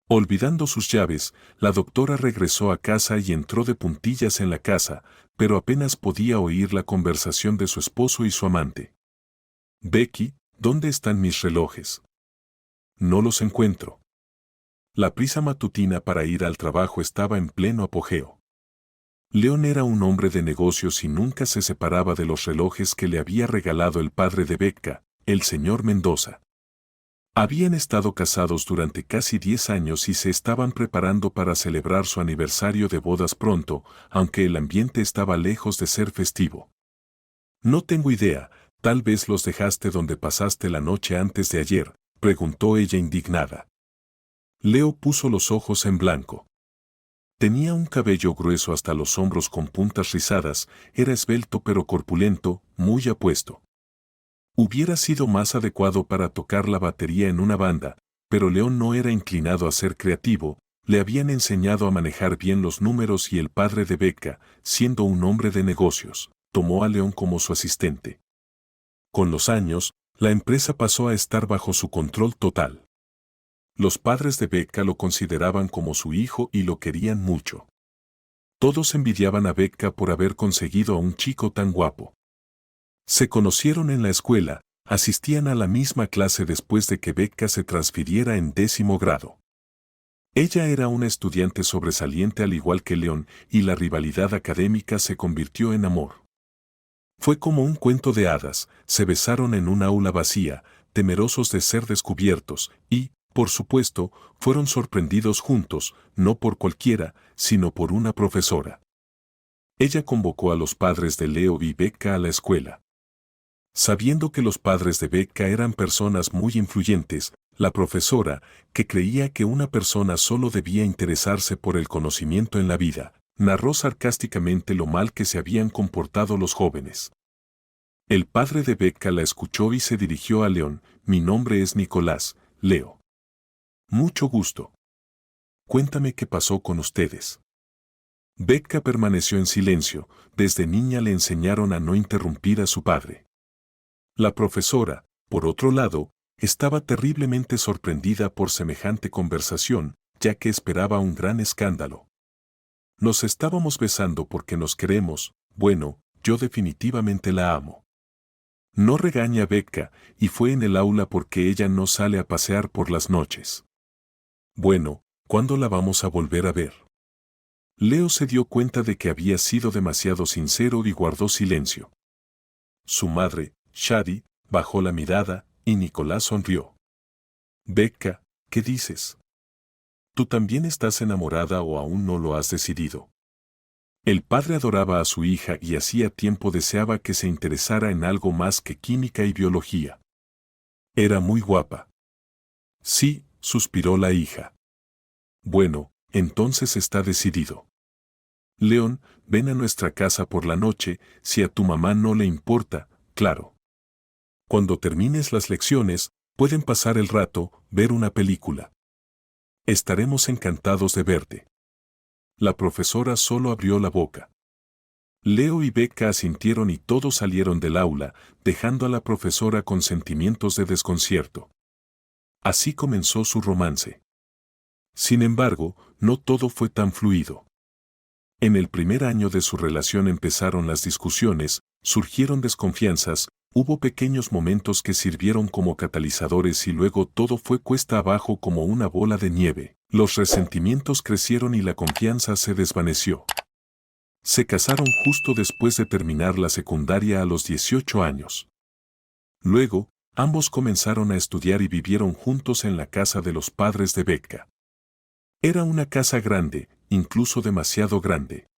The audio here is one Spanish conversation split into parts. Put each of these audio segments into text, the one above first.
Olvidando sus llaves, la doctora regresó a casa y entró de puntillas en la casa, pero apenas podía oír la conversación de su esposo y su amante. Becky, ¿dónde están mis relojes? No los encuentro. La prisa matutina para ir al trabajo estaba en pleno apogeo. Leon era un hombre de negocios y nunca se separaba de los relojes que le había regalado el padre de Becca, el señor Mendoza. Habían estado casados durante casi 10 años y se estaban preparando para celebrar su aniversario de bodas pronto, aunque el ambiente estaba lejos de ser festivo. No tengo idea, tal vez los dejaste donde pasaste la noche antes de ayer, preguntó ella indignada. Leo puso los ojos en blanco. Tenía un cabello grueso hasta los hombros con puntas rizadas, era esbelto pero corpulento, muy apuesto. Hubiera sido más adecuado para tocar la batería en una banda, pero León no era inclinado a ser creativo, le habían enseñado a manejar bien los números y el padre de Becca, siendo un hombre de negocios, tomó a León como su asistente. Con los años, la empresa pasó a estar bajo su control total. Los padres de Becca lo consideraban como su hijo y lo querían mucho. Todos envidiaban a Becca por haber conseguido a un chico tan guapo. Se conocieron en la escuela, asistían a la misma clase después de que Becca se transfiriera en 10º grado. Ella era una estudiante sobresaliente al igual que León, y la rivalidad académica se convirtió en amor. Fue como un cuento de hadas, se besaron en un aula vacía, temerosos de ser descubiertos, y, por supuesto, fueron sorprendidos juntos, no por cualquiera, sino por una profesora. Ella convocó a los padres de Leo y Becca a la escuela. Sabiendo que los padres de Becca eran personas muy influyentes, la profesora, que creía que una persona solo debía interesarse por el conocimiento en la vida, narró sarcásticamente lo mal que se habían comportado los jóvenes. El padre de Becca la escuchó y se dirigió a León. Mi nombre es Nicolás, Leo. Mucho gusto. Cuéntame qué pasó con ustedes. Becca permaneció en silencio, desde niña le enseñaron a no interrumpir a su padre. La profesora, por otro lado, estaba terriblemente sorprendida por semejante conversación, ya que esperaba un gran escándalo. Nos estábamos besando porque nos queremos, bueno, yo definitivamente la amo. No regaña a Becca, y fue en el aula porque ella no sale a pasear por las noches. Bueno, ¿cuándo la vamos a volver a ver? Leo se dio cuenta de que había sido demasiado sincero y guardó silencio. Su madre, Shadi, bajó la mirada, y Nicolás sonrió. Becca, ¿qué dices? ¿Tú también estás enamorada o aún no lo has decidido? El padre adoraba a su hija y hacía tiempo deseaba que se interesara en algo más que química y biología. Era muy guapa. Sí, suspiró la hija. Bueno, entonces está decidido. León, ven a nuestra casa por la noche, si a tu mamá no le importa, claro. Cuando termines las lecciones, pueden pasar el rato, ver una película. Estaremos encantados de verte. La profesora solo abrió la boca. Leo y Becca asintieron y todos salieron del aula, dejando a la profesora con sentimientos de desconcierto. Así comenzó su romance. Sin embargo, no todo fue tan fluido. En el primer año de su relación empezaron las discusiones, surgieron desconfianzas, hubo pequeños momentos que sirvieron como catalizadores y luego todo fue cuesta abajo como una bola de nieve. Los resentimientos crecieron y la confianza se desvaneció. Se casaron justo después de terminar la secundaria a los 18 años. Luego, ambos comenzaron a estudiar y vivieron juntos en la casa de los padres de Becca. Era una casa grande, incluso demasiado grande.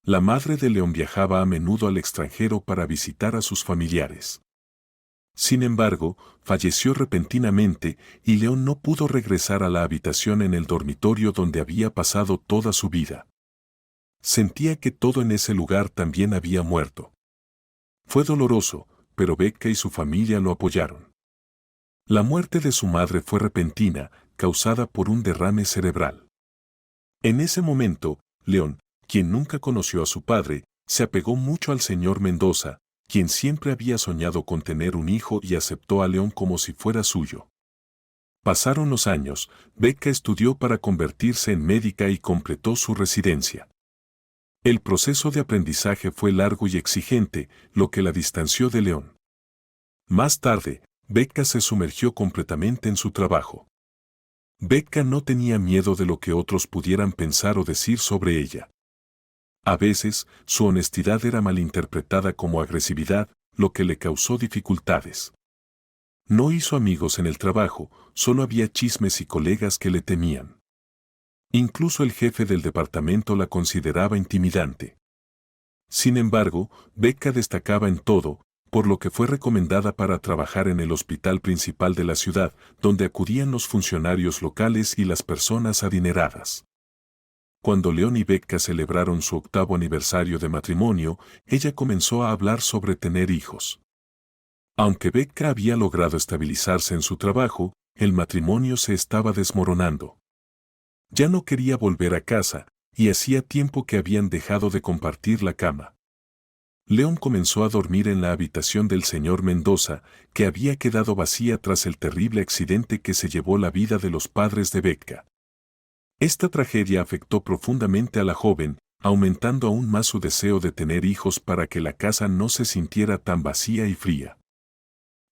La madre de León viajaba a menudo al extranjero para visitar a sus familiares. Sin embargo, falleció repentinamente y León no pudo regresar a la habitación en el dormitorio donde había pasado toda su vida. Sentía que todo en ese lugar también había muerto. Fue doloroso, pero Becca y su familia lo apoyaron. La muerte de su madre fue repentina, causada por un derrame cerebral. En ese momento, León, quien nunca conoció a su padre, se apegó mucho al señor Mendoza, quien siempre había soñado con tener un hijo y aceptó a León como si fuera suyo. Pasaron los años, Becca estudió para convertirse en médica y completó su residencia. El proceso de aprendizaje fue largo y exigente, lo que la distanció de León. Más tarde, Becca se sumergió completamente en su trabajo. Becca no tenía miedo de lo que otros pudieran pensar o decir sobre ella. A veces, su honestidad era malinterpretada como agresividad, lo que le causó dificultades. No hizo amigos en el trabajo, solo había chismes y colegas que le temían. Incluso el jefe del departamento la consideraba intimidante. Sin embargo, Becca destacaba en todo, por lo que fue recomendada para trabajar en el hospital principal de la ciudad, donde acudían los funcionarios locales y las personas adineradas. Cuando León y Becca celebraron su 8º aniversario de matrimonio, ella comenzó a hablar sobre tener hijos. Aunque Becca había logrado estabilizarse en su trabajo, el matrimonio se estaba desmoronando. Ya no quería volver a casa, y hacía tiempo que habían dejado de compartir la cama. León comenzó a dormir en la habitación del señor Mendoza, que había quedado vacía tras el terrible accidente que se llevó la vida de los padres de Becca. Esta tragedia afectó profundamente a la joven, aumentando aún más su deseo de tener hijos para que la casa no se sintiera tan vacía y fría.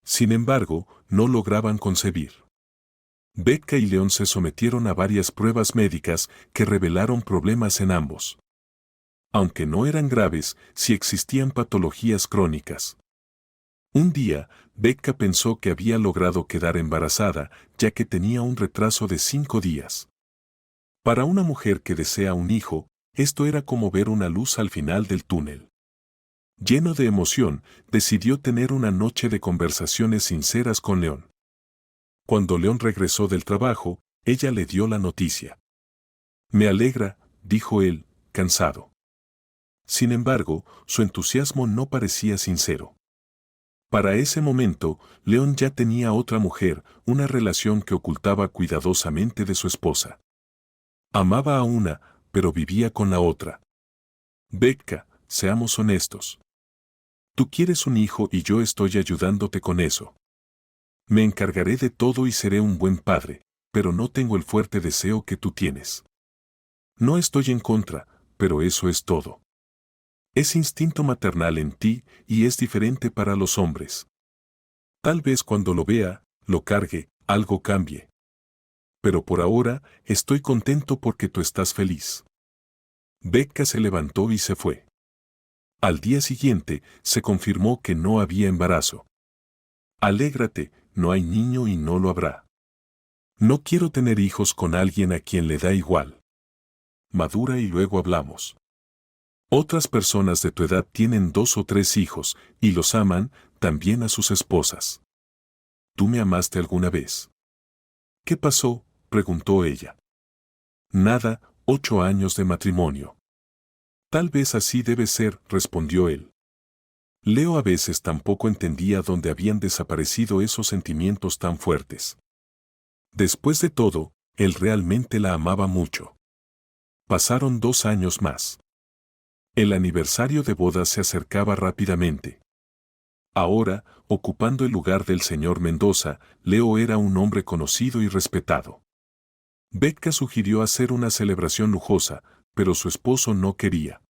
Sin embargo, no lograban concebir. Becca y León se sometieron a varias pruebas médicas que revelaron problemas en ambos. Aunque no eran graves, sí existían patologías crónicas. Un día, Becca pensó que había logrado quedar embarazada, ya que tenía un retraso de 5 días. Para una mujer que desea un hijo, esto era como ver una luz al final del túnel. Lleno de emoción, decidió tener una noche de conversaciones sinceras con León. Cuando León regresó del trabajo, ella le dio la noticia. «Me alegra», dijo él, cansado. Sin embargo, su entusiasmo no parecía sincero. Para ese momento, León ya tenía otra mujer, una relación que ocultaba cuidadosamente de su esposa. Amaba a una, pero vivía con la otra. «Becca, seamos honestos. Tú quieres un hijo y yo estoy ayudándote con eso. Me encargaré de todo y seré un buen padre, pero no tengo el fuerte deseo que tú tienes. No estoy en contra, pero eso es todo. Es instinto maternal en ti y es diferente para los hombres. Tal vez cuando lo vea, lo cargue, algo cambie. Pero por ahora, estoy contento porque tú estás feliz». Becca se levantó y se fue. Al día siguiente, se confirmó que no había embarazo. «Alégrate, no hay niño y no lo habrá. No quiero tener hijos con alguien a quien le da igual. Madura y luego hablamos. Otras personas de tu edad tienen 2 o 3 hijos, y los aman, también a sus esposas. ¿Tú me amaste alguna vez?» «¿Qué pasó?», preguntó ella. «Nada, 8 años de matrimonio». «Tal vez así debe ser», respondió él. Leo a veces tampoco entendía dónde habían desaparecido esos sentimientos tan fuertes. Después de todo, él realmente la amaba mucho. Pasaron 2 años más. El aniversario de boda se acercaba rápidamente. Ahora, ocupando el lugar del señor Mendoza, Leo era un hombre conocido y respetado. Becca sugirió hacer una celebración lujosa, pero su esposo no quería.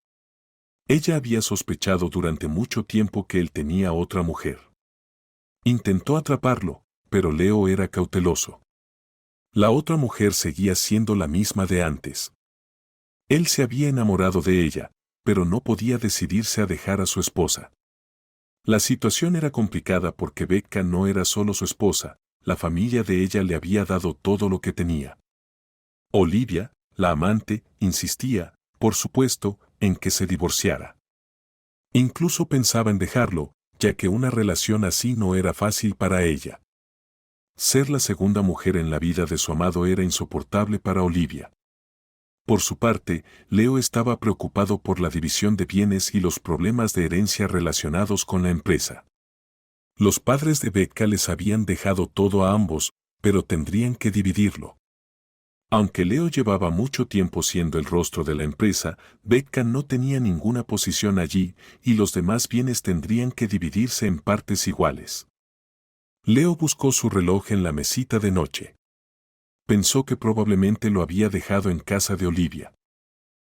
Ella había sospechado durante mucho tiempo que él tenía otra mujer. Intentó atraparlo, pero Leo era cauteloso. La otra mujer seguía siendo la misma de antes. Él se había enamorado de ella, pero no podía decidirse a dejar a su esposa. La situación era complicada porque Becca no era solo su esposa, la familia de ella le había dado todo lo que tenía. Olivia, la amante, insistía, por supuesto, en que se divorciara. Incluso pensaba en dejarlo, ya que una relación así no era fácil para ella. Ser la segunda mujer en la vida de su amado era insoportable para Olivia. Por su parte, Leo estaba preocupado por la división de bienes y los problemas de herencia relacionados con la empresa. Los padres de Becca les habían dejado todo a ambos, pero tendrían que dividirlo. Aunque Leo llevaba mucho tiempo siendo el rostro de la empresa, Becca no tenía ninguna posición allí y los demás bienes tendrían que dividirse en partes iguales. Leo buscó su reloj en la mesita de noche. Pensó que probablemente lo había dejado en casa de Olivia.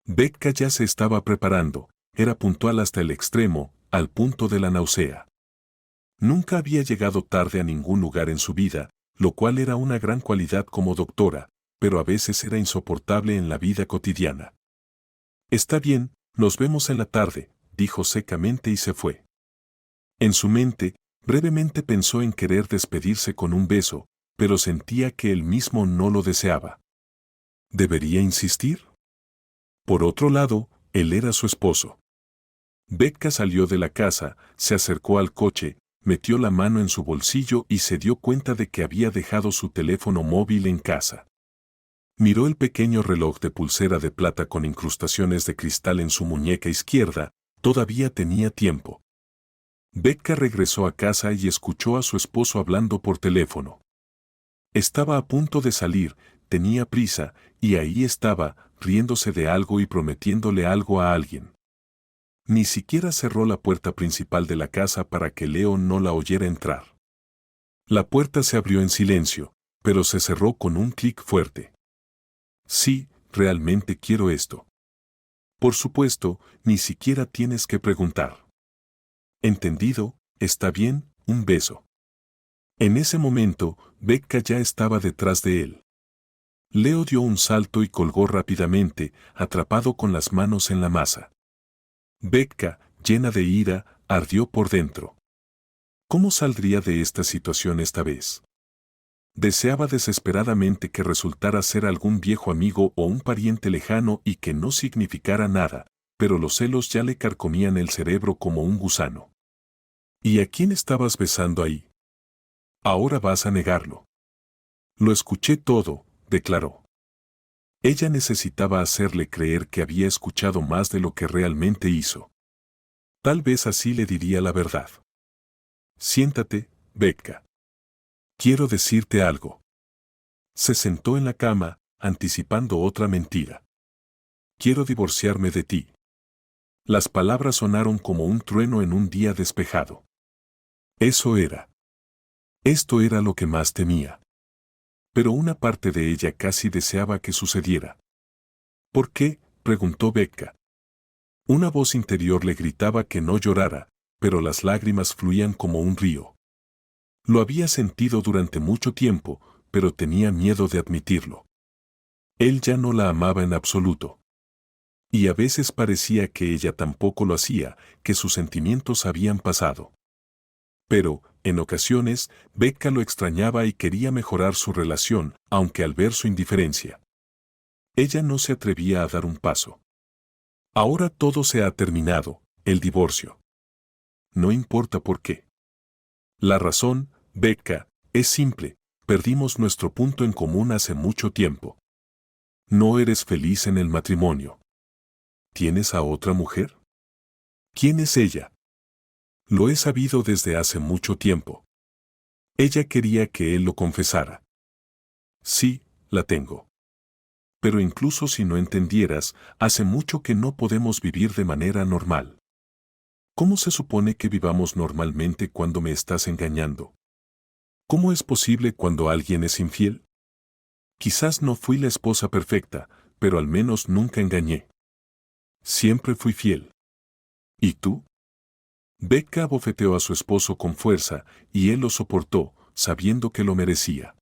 Becca ya se estaba preparando, era puntual hasta el extremo, al punto de la náusea. Nunca había llegado tarde a ningún lugar en su vida, lo cual era una gran cualidad como doctora, pero a veces era insoportable en la vida cotidiana. Está bien, nos vemos en la tarde, dijo secamente y se fue. En su mente, brevemente pensó en querer despedirse con un beso, pero sentía que él mismo no lo deseaba. ¿Debería insistir? Por otro lado, él era su esposo. Becca salió de la casa, se acercó al coche, metió la mano en su bolsillo y se dio cuenta de que había dejado su teléfono móvil en casa. Miró el pequeño reloj de pulsera de plata con incrustaciones de cristal en su muñeca izquierda, todavía tenía tiempo. Becca regresó a casa y escuchó a su esposo hablando por teléfono. Estaba a punto de salir, tenía prisa, y ahí estaba, riéndose de algo y prometiéndole algo a alguien. Ni siquiera cerró la puerta principal de la casa para que Leo no la oyera entrar. La puerta se abrió en silencio, pero se cerró con un clic fuerte. Sí, realmente quiero esto. Por supuesto, ni siquiera tienes que preguntar. Entendido, está bien, un beso. En ese momento, Becca ya estaba detrás de él. Leo dio un salto y colgó rápidamente, atrapado con las manos en la masa. Becca, llena de ira, ardió por dentro. ¿Cómo saldría de esta situación esta vez? Deseaba desesperadamente que resultara ser algún viejo amigo o un pariente lejano y que no significara nada, pero los celos ya le carcomían el cerebro como un gusano. ¿Y a quién estabas besando ahí? Ahora vas a negarlo. Lo escuché todo, declaró. Ella necesitaba hacerle creer que había escuchado más de lo que realmente hizo. Tal vez así le diría la verdad. Siéntate, Becca. Quiero decirte algo. Se sentó en la cama, anticipando otra mentira. Quiero divorciarme de ti. Las palabras sonaron como un trueno en un día despejado. Eso era. Esto era lo que más temía. Pero una parte de ella casi deseaba que sucediera. ¿Por qué?, preguntó Becca. Una voz interior le gritaba que no llorara, pero las lágrimas fluían como un río. Lo había sentido durante mucho tiempo, pero tenía miedo de admitirlo. Él ya no la amaba en absoluto. Y a veces parecía que ella tampoco lo hacía, que sus sentimientos habían pasado. Pero, en ocasiones, Becca lo extrañaba y quería mejorar su relación, aunque al ver su indiferencia. Ella no se atrevía a dar un paso. Ahora todo se ha terminado, el divorcio. No importa por qué. La razón, Becca, es simple, perdimos nuestro punto en común hace mucho tiempo. No eres feliz en el matrimonio. ¿Tienes a otra mujer? ¿Quién es ella? Lo he sabido desde hace mucho tiempo. Ella quería que él lo confesara. Sí, la tengo. Pero incluso si no entendieras, hace mucho que no podemos vivir de manera normal. ¿Cómo se supone que vivamos normalmente cuando me estás engañando? ¿Cómo es posible cuando alguien es infiel? Quizás no fui la esposa perfecta, pero al menos nunca engañé. Siempre fui fiel. ¿Y tú? Becca abofeteó a su esposo con fuerza, y él lo soportó, sabiendo que lo merecía.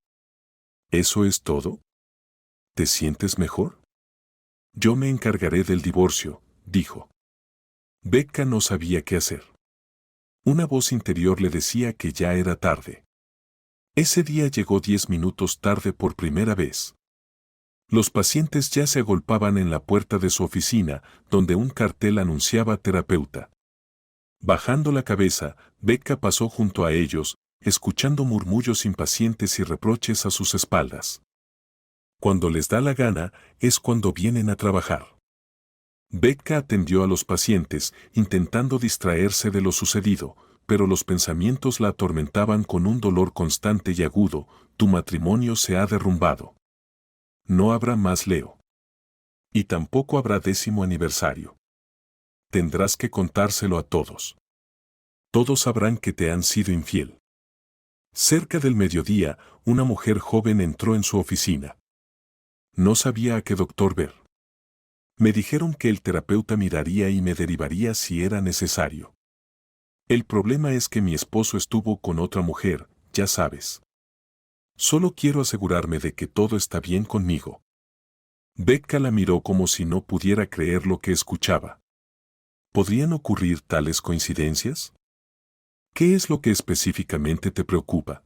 ¿Eso es todo? ¿Te sientes mejor? Yo me encargaré del divorcio, dijo. Becca no sabía qué hacer. Una voz interior le decía que ya era tarde. Ese día llegó 10 minutos tarde por primera vez. Los pacientes ya se agolpaban en la puerta de su oficina, donde un cartel anunciaba terapeuta. Bajando la cabeza, Becca pasó junto a ellos, escuchando murmullos impacientes y reproches a sus espaldas. Cuando les da la gana, es cuando vienen a trabajar. Becca atendió a los pacientes, intentando distraerse de lo sucedido, pero los pensamientos la atormentaban con un dolor constante y agudo: tu matrimonio se ha derrumbado. No habrá más Leo. Y tampoco habrá 10º aniversario. Tendrás que contárselo a todos. Todos sabrán que te han sido infiel. Cerca del mediodía, una mujer joven entró en su oficina. No sabía a qué doctor ver. Me dijeron que el terapeuta miraría y me derivaría si era necesario. El problema es que mi esposo estuvo con otra mujer, ya sabes. Solo quiero asegurarme de que todo está bien conmigo. Becca la miró como si no pudiera creer lo que escuchaba. ¿Podrían ocurrir tales coincidencias? ¿Qué es lo que específicamente te preocupa?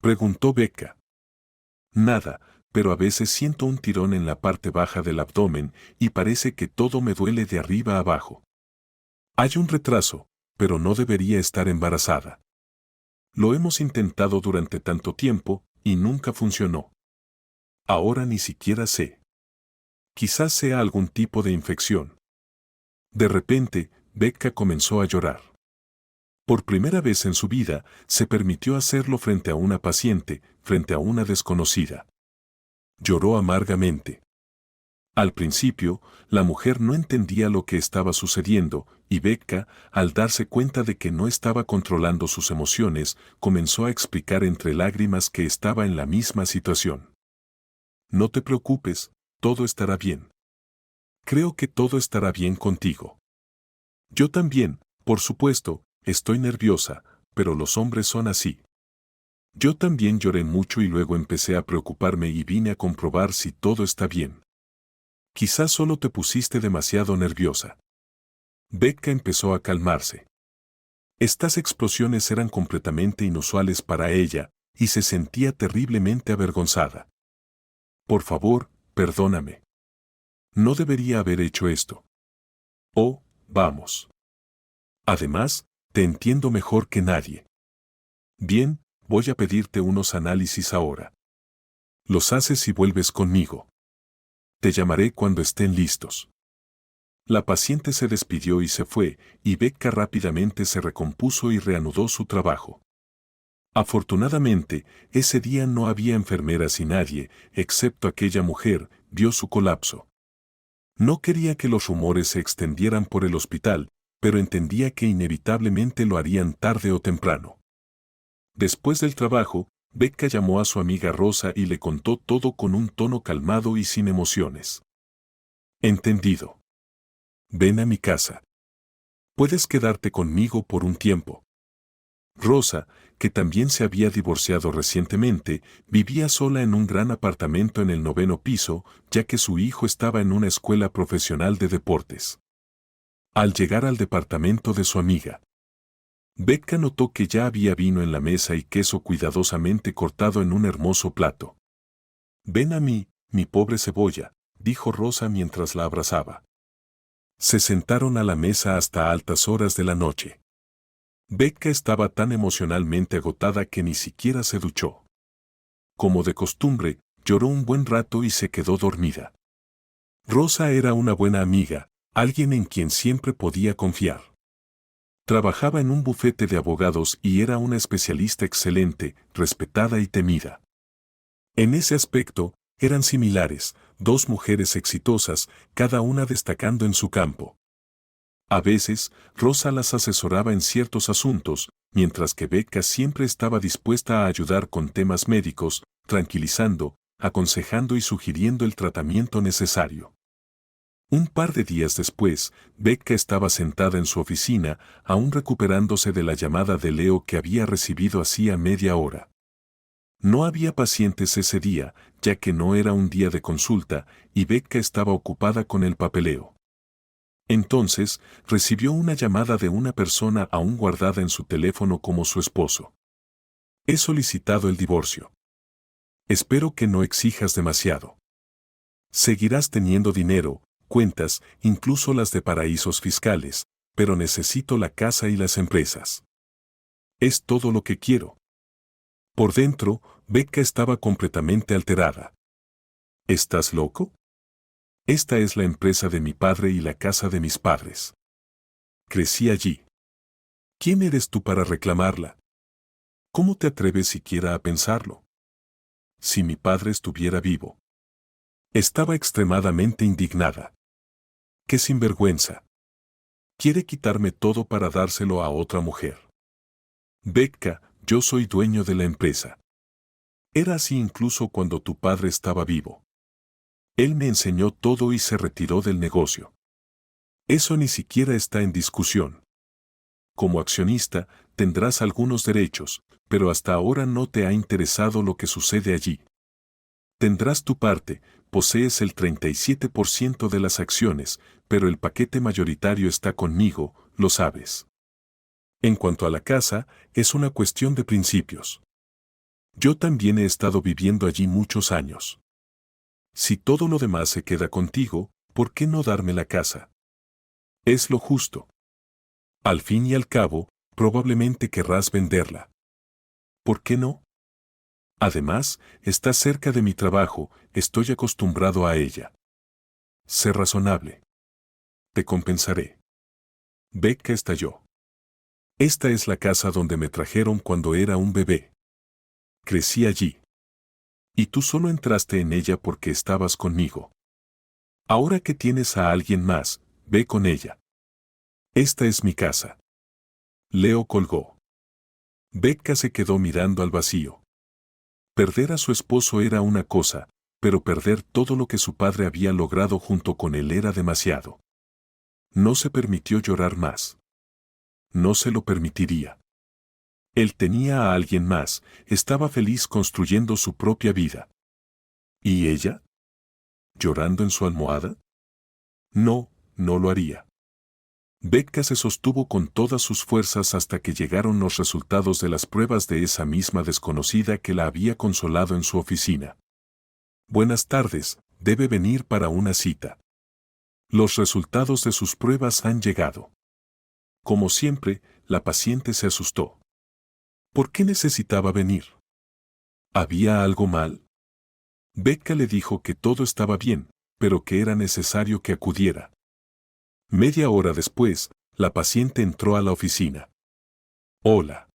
Preguntó Becca. Nada, pero a veces siento un tirón en la parte baja del abdomen y parece que todo me duele de arriba a abajo. Hay un retraso, pero no debería estar embarazada. Lo hemos intentado durante tanto tiempo y nunca funcionó. Ahora ni siquiera sé. Quizás sea algún tipo de infección. De repente, Becca comenzó a llorar. Por primera vez en su vida, se permitió hacerlo frente a una paciente, frente a una desconocida. Lloró amargamente. Al principio, la mujer no entendía lo que estaba sucediendo, y Becca, al darse cuenta de que no estaba controlando sus emociones, comenzó a explicar entre lágrimas que estaba en la misma situación. No te preocupes, todo estará bien. Creo que todo estará bien contigo. Yo también, por supuesto, estoy nerviosa, pero los hombres son así. Yo también lloré mucho y luego empecé a preocuparme y vine a comprobar si todo está bien. Quizás solo te pusiste demasiado nerviosa. Becca empezó a calmarse. Estas explosiones eran completamente inusuales para ella, y se sentía terriblemente avergonzada. Por favor, perdóname. No debería haber hecho esto. Oh, vamos. Además, te entiendo mejor que nadie. Bien, voy a pedirte unos análisis ahora. Los haces y vuelves conmigo. Te llamaré cuando estén listos. La paciente se despidió y se fue, y Becca rápidamente se recompuso y reanudó su trabajo. Afortunadamente, ese día no había enfermeras y nadie, excepto aquella mujer, vio su colapso. No quería que los rumores se extendieran por el hospital, pero entendía que inevitablemente lo harían tarde o temprano. Después del trabajo, Becca llamó a su amiga Rosa y le contó todo con un tono calmado y sin emociones. Entendido. Ven a mi casa. Puedes quedarte conmigo por un tiempo. Rosa, que también se había divorciado recientemente, vivía sola en un gran apartamento en el 9º piso, ya que su hijo estaba en una escuela profesional de deportes. Al llegar al departamento de su amiga, Becca notó que ya había vino en la mesa y queso cuidadosamente cortado en un hermoso plato. Ven a mí, mi pobre cebolla, dijo Rosa mientras la abrazaba. Se sentaron a la mesa hasta altas horas de la noche. Becca estaba tan emocionalmente agotada que ni siquiera se duchó. Como de costumbre, lloró un buen rato y se quedó dormida. Rosa era una buena amiga, alguien en quien siempre podía confiar. Trabajaba en un bufete de abogados y era una especialista excelente, respetada y temida. En ese aspecto, eran similares, dos mujeres exitosas, cada una destacando en su campo. A veces, Rosa las asesoraba en ciertos asuntos, mientras que Becca siempre estaba dispuesta a ayudar con temas médicos, tranquilizando, aconsejando y sugiriendo el tratamiento necesario. Un par de días después, Becca estaba sentada en su oficina, aún recuperándose de la llamada de Leo que había recibido hacía media hora. No había pacientes ese día, ya que no era un día de consulta, y Becca estaba ocupada con el papeleo. Entonces, recibió una llamada de una persona aún guardada en su teléfono como su esposo. He solicitado el divorcio. Espero que no exijas demasiado. Seguirás teniendo dinero, cuentas, incluso las de paraísos fiscales, pero necesito la casa y las empresas. Es todo lo que quiero. Por dentro, Becca estaba completamente alterada. ¿Estás loco? Esta es la empresa de mi padre y la casa de mis padres. Crecí allí. ¿Quién eres tú para reclamarla? ¿Cómo te atreves siquiera a pensarlo? Si mi padre estuviera vivo. Estaba extremadamente indignada. ¡Qué sinvergüenza! Quiere quitarme todo para dárselo a otra mujer. Becca, yo soy dueño de la empresa. Era así incluso cuando tu padre estaba vivo. Él me enseñó todo y se retiró del negocio. Eso ni siquiera está en discusión. Como accionista, tendrás algunos derechos, pero hasta ahora no te ha interesado lo que sucede allí. Tendrás tu parte, posees el 37% de las acciones, pero el paquete mayoritario está conmigo, lo sabes. En cuanto a la casa, es una cuestión de principios. Yo también he estado viviendo allí muchos años. Si todo lo demás se queda contigo, ¿por qué no darme la casa? Es lo justo. Al fin y al cabo, probablemente querrás venderla. ¿Por qué no? Además, está cerca de mi trabajo, estoy acostumbrado a ella. Sé razonable. Te compensaré. Becca estalló. Esta es la casa donde me trajeron cuando era un bebé. Crecí allí. Y tú solo entraste en ella porque estabas conmigo. Ahora que tienes a alguien más, ve con ella. Esta es mi casa. Leo colgó. Becca se quedó mirando al vacío. Perder a su esposo era una cosa, pero perder todo lo que su padre había logrado junto con él era demasiado. No se permitió llorar más. No se lo permitiría. Él tenía a alguien más, estaba feliz construyendo su propia vida. ¿Y ella? ¿Llorando en su almohada? No, no lo haría. Becca se sostuvo con todas sus fuerzas hasta que llegaron los resultados de las pruebas de esa misma desconocida que la había consolado en su oficina. Buenas tardes, debe venir para una cita. Los resultados de sus pruebas han llegado. Como siempre, la paciente se asustó. ¿Por qué necesitaba venir? ¿Había algo mal? Becca le dijo que todo estaba bien, pero que era necesario que acudiera. Media hora después, la paciente entró a la oficina. Hola.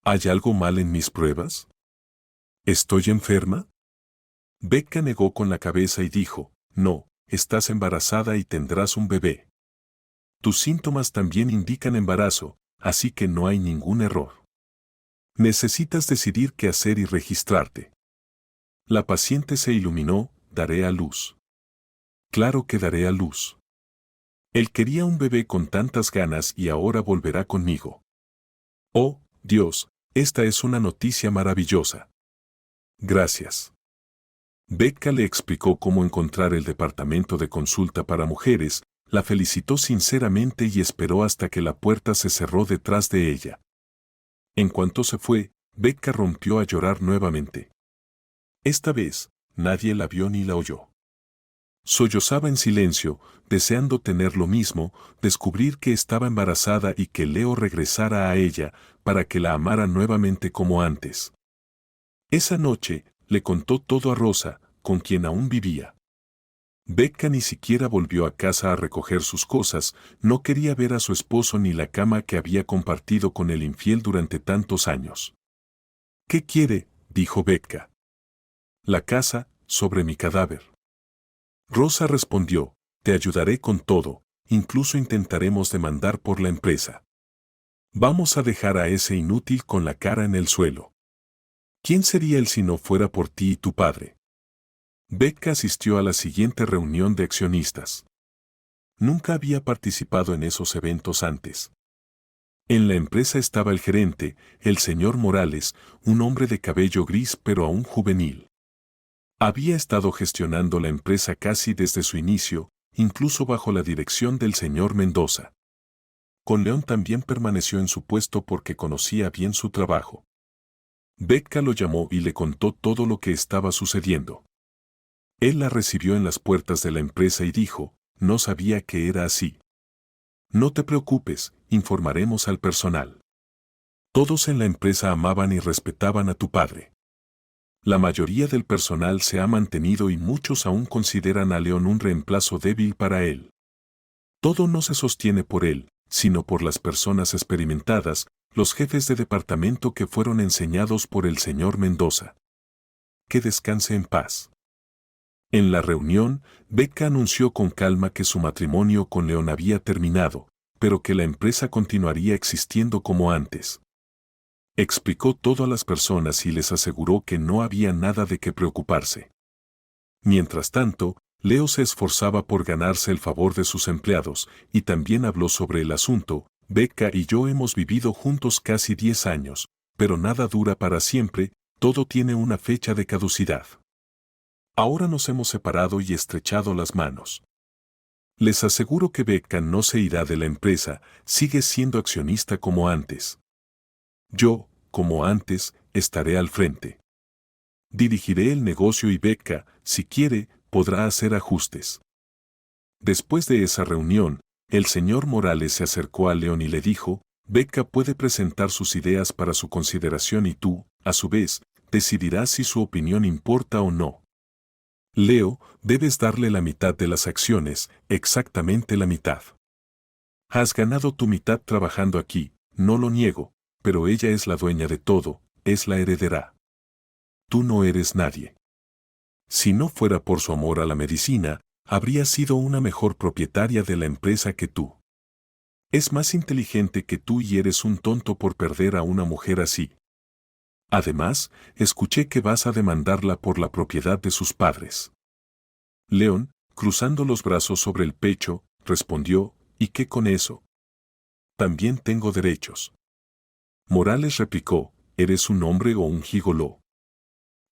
¿Hay algo mal en mis pruebas? ¿Estoy enferma? Becca negó con la cabeza y dijo, no, estás embarazada y tendrás un bebé. Tus síntomas también indican embarazo, así que no hay ningún error. Necesitas decidir qué hacer y registrarte. La paciente se iluminó, daré a luz. Claro que daré a luz. Él quería un bebé con tantas ganas y ahora volverá conmigo. Oh, Dios, esta es una noticia maravillosa. Gracias. Becca le explicó cómo encontrar el departamento de consulta para mujeres, la felicitó sinceramente y esperó hasta que la puerta se cerró detrás de ella. En cuanto se fue, Becca rompió a llorar nuevamente. Esta vez, nadie la vio ni la oyó. Sollozaba en silencio, deseando tener lo mismo, descubrir que estaba embarazada y que Leo regresara a ella, para que la amara nuevamente como antes. Esa noche, le contó todo a Rosa, con quien aún vivía. Becca ni siquiera volvió a casa a recoger sus cosas, no quería ver a su esposo ni la cama que había compartido con el infiel durante tantos años. ¿Qué quiere?, dijo Becca. La casa, sobre mi cadáver. Rosa respondió, te ayudaré con todo, incluso intentaremos demandar por la empresa. Vamos a dejar a ese inútil con la cara en el suelo. ¿Quién sería él si no fuera por ti y tu padre? Becca asistió a la siguiente reunión de accionistas. Nunca había participado en esos eventos antes. En la empresa estaba el gerente, el señor Morales, un hombre de cabello gris pero aún juvenil. Había estado gestionando la empresa casi desde su inicio, incluso bajo la dirección del señor Mendoza. Con León también permaneció en su puesto porque conocía bien su trabajo. Becca lo llamó y le contó todo lo que estaba sucediendo. Él la recibió en las puertas de la empresa y dijo, no sabía que era así. No te preocupes, informaremos al personal. Todos en la empresa amaban y respetaban a tu padre. La mayoría del personal se ha mantenido y muchos aún consideran a León un reemplazo débil para él. Todo no se sostiene por él, sino por las personas experimentadas, los jefes de departamento que fueron enseñados por el señor Mendoza. Que descanse en paz. En la reunión, Becca anunció con calma que su matrimonio con León había terminado, pero que la empresa continuaría existiendo como antes. Explicó todo a las personas y les aseguró que no había nada de qué preocuparse. Mientras tanto, Leo se esforzaba por ganarse el favor de sus empleados y también habló sobre el asunto. Becca y yo hemos vivido juntos casi 10 años, pero nada dura para siempre, todo tiene una fecha de caducidad. Ahora nos hemos separado y estrechado las manos. Les aseguro que Becca no se irá de la empresa, sigue siendo accionista como antes. Yo, como antes, estaré al frente. Dirigiré el negocio y Becca, si quiere, podrá hacer ajustes. Después de esa reunión, el señor Morales se acercó a León y le dijo, Becca puede presentar sus ideas para su consideración y tú, a su vez, decidirás si su opinión importa o no. Leo, debes darle la mitad de las acciones, exactamente la mitad. Has ganado tu mitad trabajando aquí, no lo niego, pero ella es la dueña de todo, es la heredera. Tú no eres nadie. Si no fuera por su amor a la medicina, habría sido una mejor propietaria de la empresa que tú. Es más inteligente que tú y eres un tonto por perder a una mujer así. Además, escuché que vas a demandarla por la propiedad de sus padres. León, cruzando los brazos sobre el pecho, respondió, ¿y qué con eso? También tengo derechos. Morales replicó, ¿eres un hombre o un gigoló?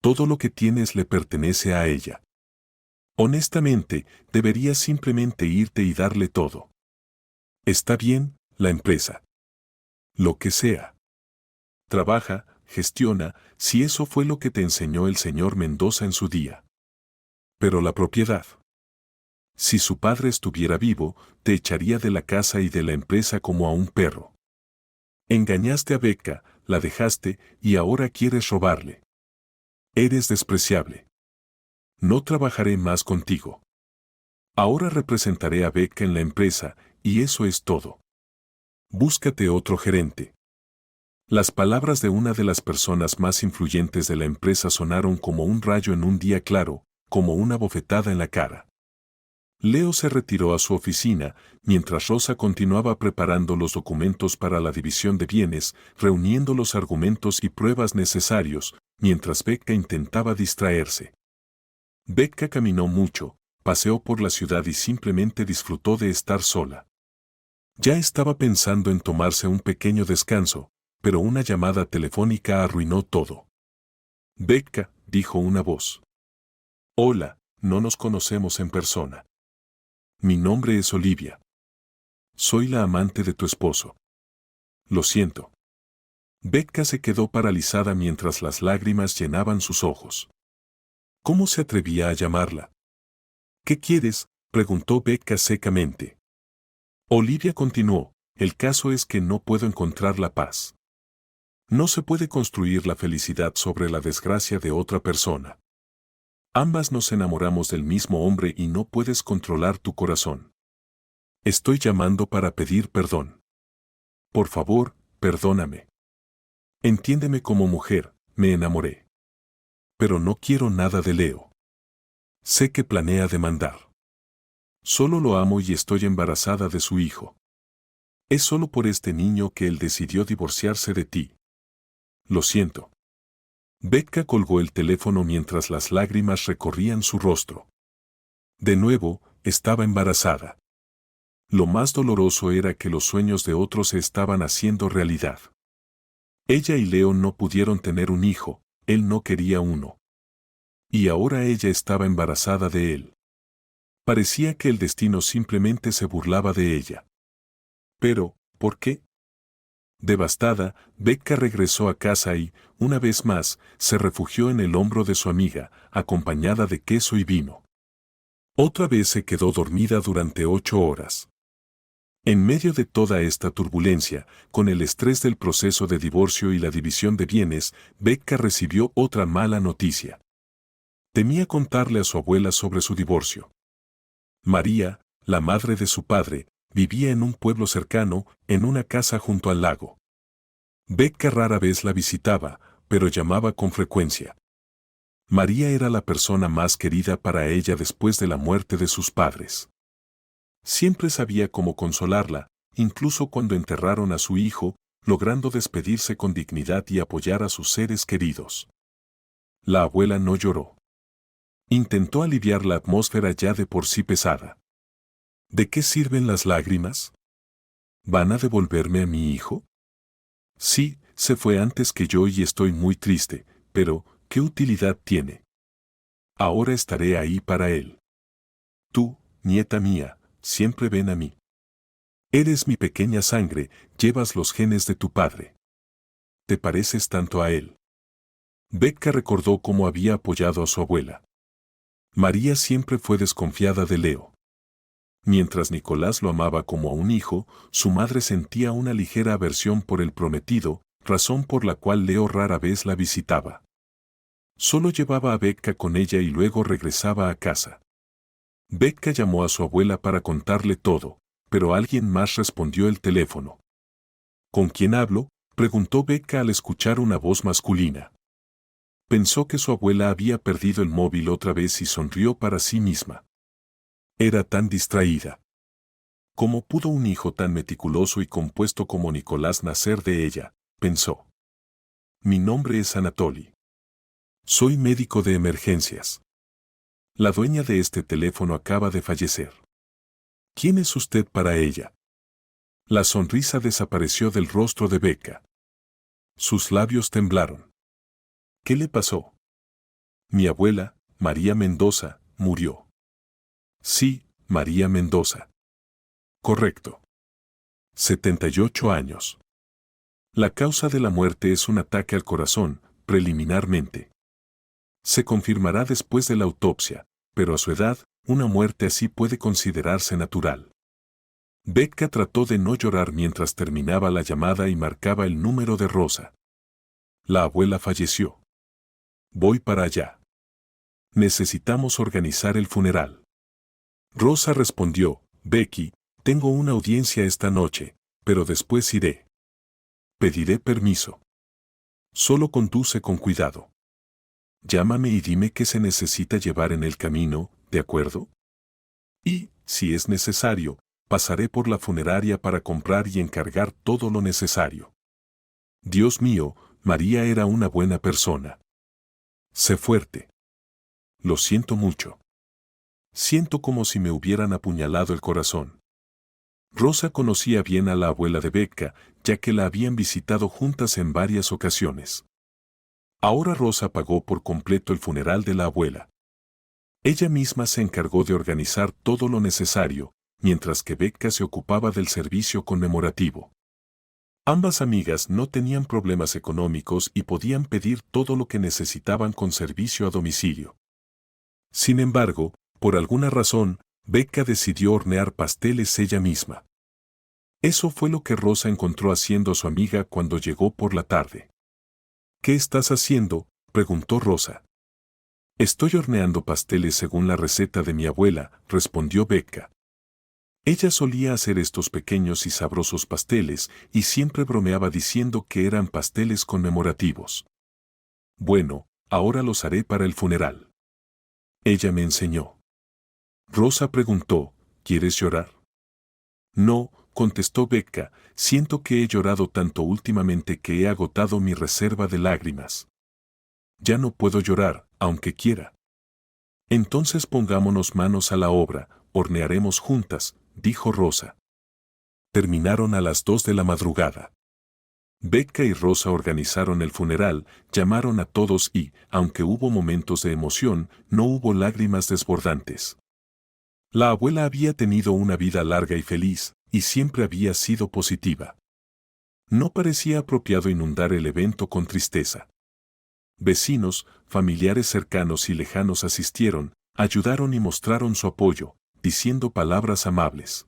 Todo lo que tienes le pertenece a ella. Honestamente, deberías simplemente irte y darle todo. Está bien, la empresa. Lo que sea. Trabaja, gestiona, si eso fue lo que te enseñó el señor Mendoza en su día. Pero la propiedad. Si su padre estuviera vivo, te echaría de la casa y de la empresa como a un perro. Engañaste a Becca, la dejaste y ahora quieres robarle. Eres despreciable. No trabajaré más contigo. Ahora representaré a Becca en la empresa, y eso es todo. Búscate otro gerente. Las palabras de una de las personas más influyentes de la empresa sonaron como un rayo en un día claro, como una bofetada en la cara. Leo se retiró a su oficina, mientras Rosa continuaba preparando los documentos para la división de bienes, reuniendo los argumentos y pruebas necesarios, mientras Becca intentaba distraerse. Becca caminó mucho, paseó por la ciudad y simplemente disfrutó de estar sola. Ya estaba pensando en tomarse un pequeño descanso, pero una llamada telefónica arruinó todo. Becca, dijo una voz. Hola, no nos conocemos en persona. Mi nombre es Olivia. Soy la amante de tu esposo. Lo siento. Becca se quedó paralizada mientras las lágrimas llenaban sus ojos. ¿Cómo se atrevía a llamarla? ¿Qué quieres?, preguntó Becca secamente. Olivia continuó, el caso es que no puedo encontrar la paz. No se puede construir la felicidad sobre la desgracia de otra persona. Ambas nos enamoramos del mismo hombre y no puedes controlar tu corazón. Estoy llamando para pedir perdón. Por favor, perdóname. Entiéndeme como mujer, me enamoré. Pero no quiero nada de Leo. Sé que planea demandar. Solo lo amo y estoy embarazada de su hijo. Es solo por este niño que él decidió divorciarse de ti. Lo siento. Becca colgó el teléfono mientras las lágrimas recorrían su rostro. De nuevo, estaba embarazada. Lo más doloroso era que los sueños de otros se estaban haciendo realidad. Ella y Leo no pudieron tener un hijo, él no quería uno. Y ahora ella estaba embarazada de él. Parecía que el destino simplemente se burlaba de ella. Pero, ¿por qué? Devastada, Becca regresó a casa y, una vez más, se refugió en el hombro de su amiga, acompañada de queso y vino. Otra vez se quedó dormida durante 8 horas. En medio de toda esta turbulencia, con el estrés del proceso de divorcio y la división de bienes, Becca recibió otra mala noticia. Temía contarle a su abuela sobre su divorcio. María, la madre de su padre, vivía en un pueblo cercano, en una casa junto al lago. Becca rara vez la visitaba, pero llamaba con frecuencia. María era la persona más querida para ella después de la muerte de sus padres. Siempre sabía cómo consolarla, incluso cuando enterraron a su hijo, logrando despedirse con dignidad y apoyar a sus seres queridos. La abuela no lloró. Intentó aliviar la atmósfera ya de por sí pesada. ¿De qué sirven las lágrimas? ¿Van a devolverme a mi hijo? Sí, se fue antes que yo y estoy muy triste, pero ¿qué utilidad tiene? Ahora estaré ahí para él. Tú, nieta mía, siempre ven a mí. Eres mi pequeña sangre, llevas los genes de tu padre. Te pareces tanto a él. Becca recordó cómo había apoyado a su abuela. María siempre fue desconfiada de Leo. Mientras Nicolás lo amaba como a un hijo, su madre sentía una ligera aversión por el prometido, razón por la cual Leo rara vez la visitaba. Solo llevaba a Becca con ella y luego regresaba a casa. Becca llamó a su abuela para contarle todo, pero alguien más respondió el teléfono. ¿Con quién hablo?, preguntó Becca al escuchar una voz masculina. Pensó que su abuela había perdido el móvil otra vez y sonrió para sí misma. Era tan distraída. ¿Cómo pudo un hijo tan meticuloso y compuesto como Nicolás nacer de ella?, pensó. Mi nombre es Anatoly. Soy médico de emergencias. La dueña de este teléfono acaba de fallecer. ¿Quién es usted para ella? La sonrisa desapareció del rostro de Becca. Sus labios temblaron. ¿Qué le pasó? Mi abuela, María Mendoza, murió. Sí, María Mendoza. Correcto. 78 años. La causa de la muerte es un ataque al corazón, preliminarmente. Se confirmará después de la autopsia, pero a su edad, una muerte así puede considerarse natural. Becca trató de no llorar mientras terminaba la llamada y marcaba el número de Rosa. La abuela falleció. Voy para allá. Necesitamos organizar el funeral. Rosa respondió, Becky, tengo una audiencia esta noche, pero después iré. Pediré permiso. Solo conduce con cuidado. Llámame y dime qué se necesita llevar en el camino, ¿de acuerdo? Y, si es necesario, pasaré por la funeraria para comprar y encargar todo lo necesario. Dios mío, María era una buena persona. Sé fuerte. Lo siento mucho. Siento como si me hubieran apuñalado el corazón. Rosa conocía bien a la abuela de Becca, ya que la habían visitado juntas en varias ocasiones. Ahora Rosa pagó por completo el funeral de la abuela. Ella misma se encargó de organizar todo lo necesario, mientras que Becca se ocupaba del servicio conmemorativo. Ambas amigas no tenían problemas económicos y podían pedir todo lo que necesitaban con servicio a domicilio. Sin embargo, por alguna razón, Becca decidió hornear pasteles ella misma. Eso fue lo que Rosa encontró haciendo a su amiga cuando llegó por la tarde. ¿Qué estás haciendo?, preguntó Rosa. Estoy horneando pasteles según la receta de mi abuela, respondió Becca. Ella solía hacer estos pequeños y sabrosos pasteles y siempre bromeaba diciendo que eran pasteles conmemorativos. Bueno, ahora los haré para el funeral. Ella me enseñó. Rosa preguntó, ¿quieres llorar? No, contestó Becca, siento que he llorado tanto últimamente que he agotado mi reserva de lágrimas. Ya no puedo llorar, aunque quiera. Entonces pongámonos manos a la obra, hornearemos juntas, dijo Rosa. Terminaron a las 2 de la madrugada. Becca y Rosa organizaron el funeral, llamaron a todos y, aunque hubo momentos de emoción, no hubo lágrimas desbordantes. La abuela había tenido una vida larga y feliz, y siempre había sido positiva. No parecía apropiado inundar el evento con tristeza. Vecinos, familiares cercanos y lejanos asistieron, ayudaron y mostraron su apoyo, diciendo palabras amables.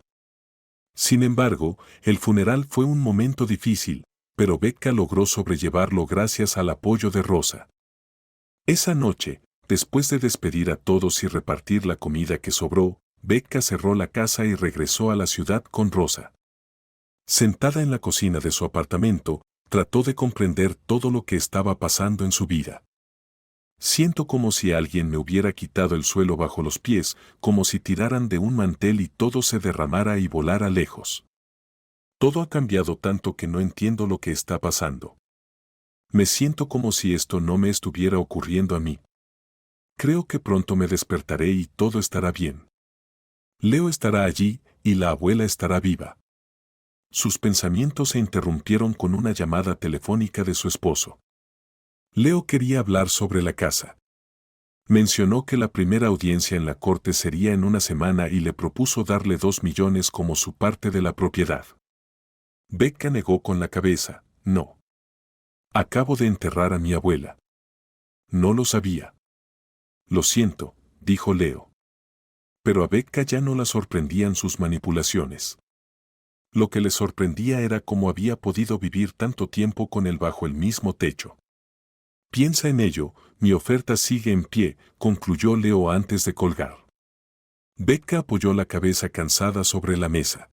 Sin embargo, el funeral fue un momento difícil, pero Becca logró sobrellevarlo gracias al apoyo de Rosa. Esa noche, después de despedir a todos y repartir la comida que sobró, Becca cerró la casa y regresó a la ciudad con Rosa. Sentada en la cocina de su apartamento, trató de comprender todo lo que estaba pasando en su vida. Siento como si alguien me hubiera quitado el suelo bajo los pies, como si tiraran de un mantel y todo se derramara y volara lejos. Todo ha cambiado tanto que no entiendo lo que está pasando. Me siento como si esto no me estuviera ocurriendo a mí. Creo que pronto me despertaré y todo estará bien. Leo estará allí y la abuela estará viva. Sus pensamientos se interrumpieron con una llamada telefónica de su esposo. Leo quería hablar sobre la casa. Mencionó que la primera audiencia en la corte sería en una semana y le propuso darle 2 millones como su parte de la propiedad. Becca negó con la cabeza, no. Acabo de enterrar a mi abuela. No lo sabía. Lo siento, dijo Leo. Pero a Becca ya no la sorprendían sus manipulaciones. Lo que le sorprendía era cómo había podido vivir tanto tiempo con él bajo el mismo techo. Piensa en ello, mi oferta sigue en pie, concluyó Leo antes de colgar. Becca apoyó la cabeza cansada sobre la mesa.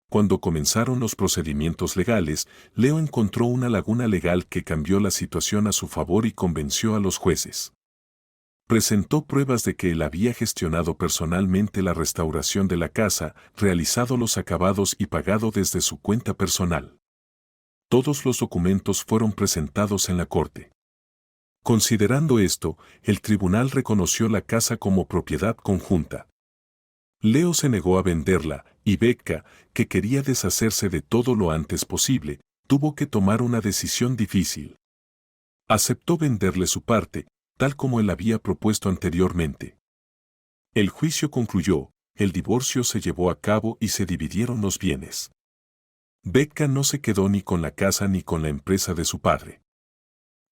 Cuando comenzaron los procedimientos legales, Leo encontró una laguna legal que cambió la situación a su favor y convenció a los jueces. Presentó pruebas de que él había gestionado personalmente la restauración de la casa, realizado los acabados y pagado desde su cuenta personal. Todos los documentos fueron presentados en la corte. Considerando esto, el tribunal reconoció la casa como propiedad conjunta. Leo se negó a venderla, y Becca, que quería deshacerse de todo lo antes posible, tuvo que tomar una decisión difícil. Aceptó venderle su parte, tal como él había propuesto anteriormente. El juicio concluyó, el divorcio se llevó a cabo y se dividieron los bienes. Becca no se quedó ni con la casa ni con la empresa de su padre.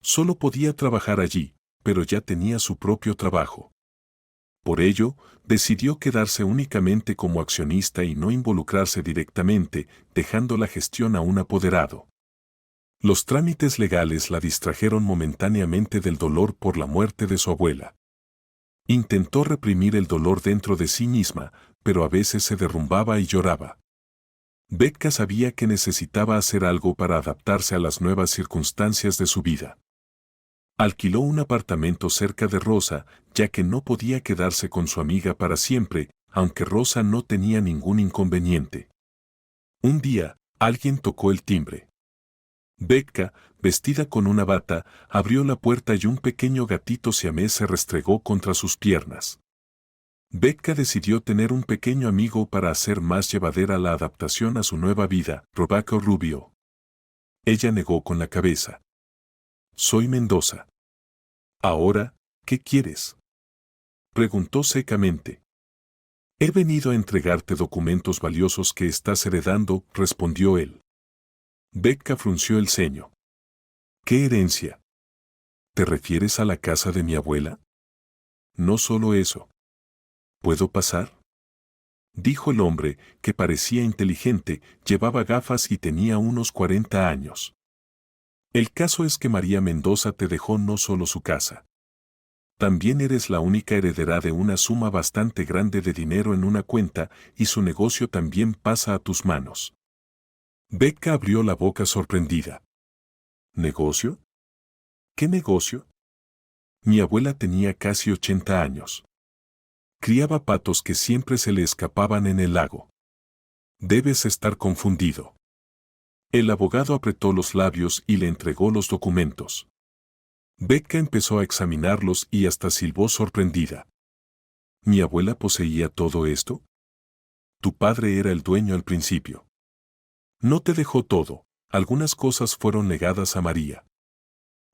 Solo podía trabajar allí, pero ya tenía su propio trabajo. Por ello, decidió quedarse únicamente como accionista y no involucrarse directamente, dejando la gestión a un apoderado. Los trámites legales la distrajeron momentáneamente del dolor por la muerte de su abuela. Intentó reprimir el dolor dentro de sí misma, pero a veces se derrumbaba y lloraba. Becca sabía que necesitaba hacer algo para adaptarse a las nuevas circunstancias de su vida. Alquiló un apartamento cerca de Rosa, ya que no podía quedarse con su amiga para siempre, aunque Rosa no tenía ningún inconveniente. Un día, alguien tocó el timbre. Becca, vestida con una bata, abrió la puerta y un pequeño gatito siamés se restregó contra sus piernas. Becca decidió tener un pequeño amigo para hacer más llevadera la adaptación a su nueva vida, Robaco Rubio. Ella negó con la cabeza. Soy Mendoza. Ahora, ¿qué quieres? Preguntó secamente. He venido a entregarte documentos valiosos que estás heredando, respondió él. Becca frunció el ceño. ¿Qué herencia? ¿Te refieres a la casa de mi abuela? No solo eso. ¿Puedo pasar? Dijo el hombre, que parecía inteligente, llevaba gafas y tenía unos 40 años. El caso es que María Mendoza te dejó no solo su casa. También eres la única heredera de una suma bastante grande de dinero en una cuenta y su negocio también pasa a tus manos. Becca abrió la boca sorprendida. ¿Negocio? ¿Qué negocio? Mi abuela tenía casi 80 años. Criaba patos que siempre se le escapaban en el lago. Debes estar confundido. El abogado apretó los labios y le entregó los documentos. Becca empezó a examinarlos y hasta silbó sorprendida. ¿Mi abuela poseía todo esto? Tu padre era el dueño al principio. No te dejó todo, algunas cosas fueron legadas a María.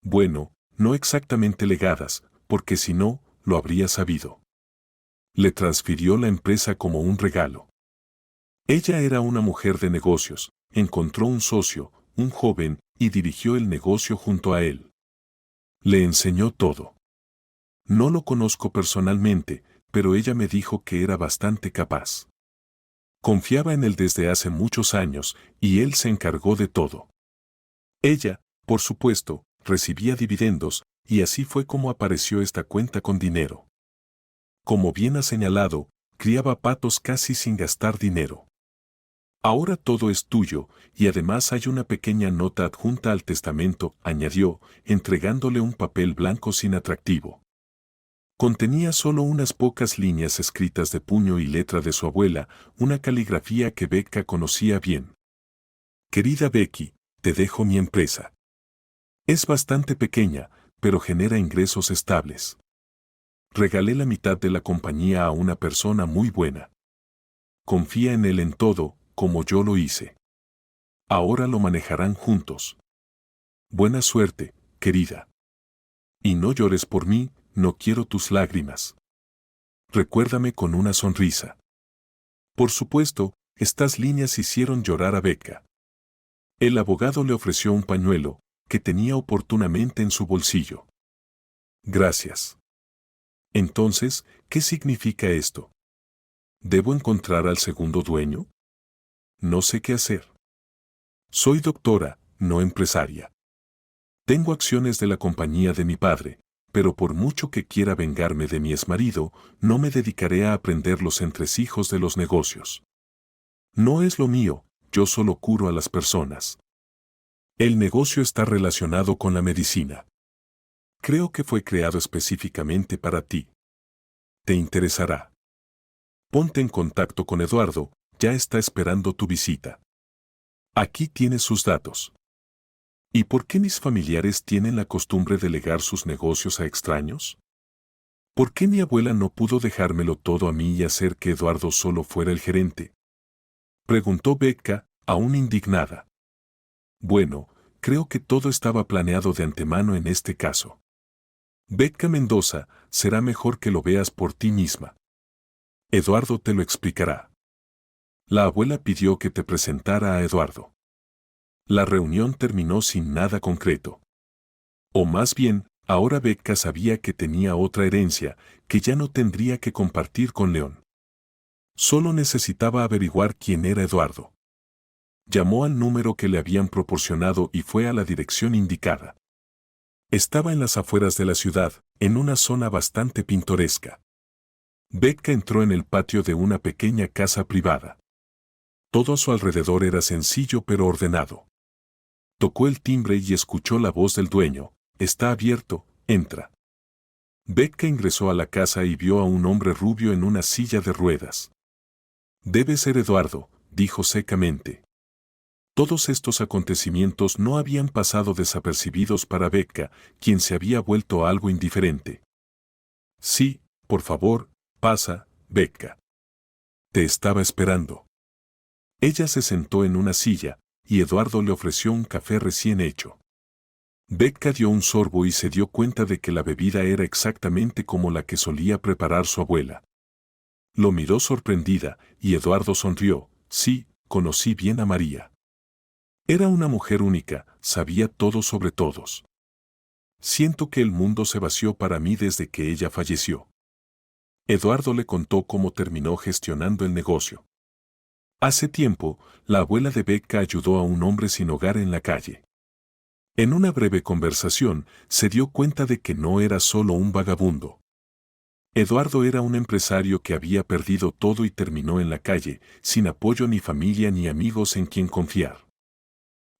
Bueno, no exactamente legadas, porque si no, lo habría sabido. Le transfirió la empresa como un regalo. Ella era una mujer de negocios, encontró un socio, un joven, y dirigió el negocio junto a él. Le enseñó todo. No lo conozco personalmente, pero ella me dijo que era bastante capaz. Confiaba en él desde hace muchos años, y él se encargó de todo. Ella, por supuesto, recibía dividendos, y así fue como apareció esta cuenta con dinero. Como bien ha señalado, criaba patos casi sin gastar dinero. Ahora todo es tuyo, y además hay una pequeña nota adjunta al testamento, añadió, entregándole un papel blanco sin atractivo. Contenía solo unas pocas líneas escritas de puño y letra de su abuela, una caligrafía que Becca conocía bien. Querida Becky, te dejo mi empresa. Es bastante pequeña, pero genera ingresos estables. Regalé la mitad de la compañía a una persona muy buena. Confía en él en todo, como yo lo hice. Ahora lo manejarán juntos. Buena suerte, querida. Y no llores por mí, no quiero tus lágrimas. Recuérdame con una sonrisa. Por supuesto, estas líneas hicieron llorar a Becca. El abogado le ofreció un pañuelo, que tenía oportunamente en su bolsillo. Gracias. Entonces, ¿qué significa esto? ¿Debo encontrar al segundo dueño? No sé qué hacer. Soy doctora, no empresaria. Tengo acciones de la compañía de mi padre, pero por mucho que quiera vengarme de mi exmarido, no me dedicaré a aprender los entresijos de los negocios. No es lo mío, yo solo curo a las personas. El negocio está relacionado con la medicina. Creo que fue creado específicamente para ti. Te interesará. Ponte en contacto con Eduardo, ya está esperando tu visita. Aquí tienes sus datos. ¿Y por qué mis familiares tienen la costumbre de legar sus negocios a extraños? ¿Por qué mi abuela no pudo dejármelo todo a mí y hacer que Eduardo solo fuera el gerente? Preguntó Becca, aún indignada. Bueno, creo que todo estaba planeado de antemano en este caso. Becca Mendoza, será mejor que lo veas por ti misma. Eduardo te lo explicará. La abuela pidió que te presentara a Eduardo. La reunión terminó sin nada concreto. O más bien, ahora Becca sabía que tenía otra herencia, que ya no tendría que compartir con León. Solo necesitaba averiguar quién era Eduardo. Llamó al número que le habían proporcionado y fue a la dirección indicada. Estaba en las afueras de la ciudad, en una zona bastante pintoresca. Becca entró en el patio de una pequeña casa privada. Todo a su alrededor era sencillo pero ordenado. Tocó el timbre y escuchó la voz del dueño. Está abierto, entra. Becca ingresó a la casa y vio a un hombre rubio en una silla de ruedas. Debe ser Eduardo, dijo secamente. Todos estos acontecimientos no habían pasado desapercibidos para Becca, quien se había vuelto algo indiferente. Sí, por favor, pasa, Becca. Te estaba esperando. Ella se sentó en una silla, y Eduardo le ofreció un café recién hecho. Becca dio un sorbo y se dio cuenta de que la bebida era exactamente como la que solía preparar su abuela. Lo miró sorprendida, y Eduardo sonrió. Sí, conocí bien a María. Era una mujer única, sabía todo sobre todos. Siento que el mundo se vació para mí desde que ella falleció. Eduardo le contó cómo terminó gestionando el negocio. Hace tiempo, la abuela de Becca ayudó a un hombre sin hogar en la calle. En una breve conversación, se dio cuenta de que no era solo un vagabundo. Eduardo era un empresario que había perdido todo y terminó en la calle, sin apoyo ni familia ni amigos en quien confiar.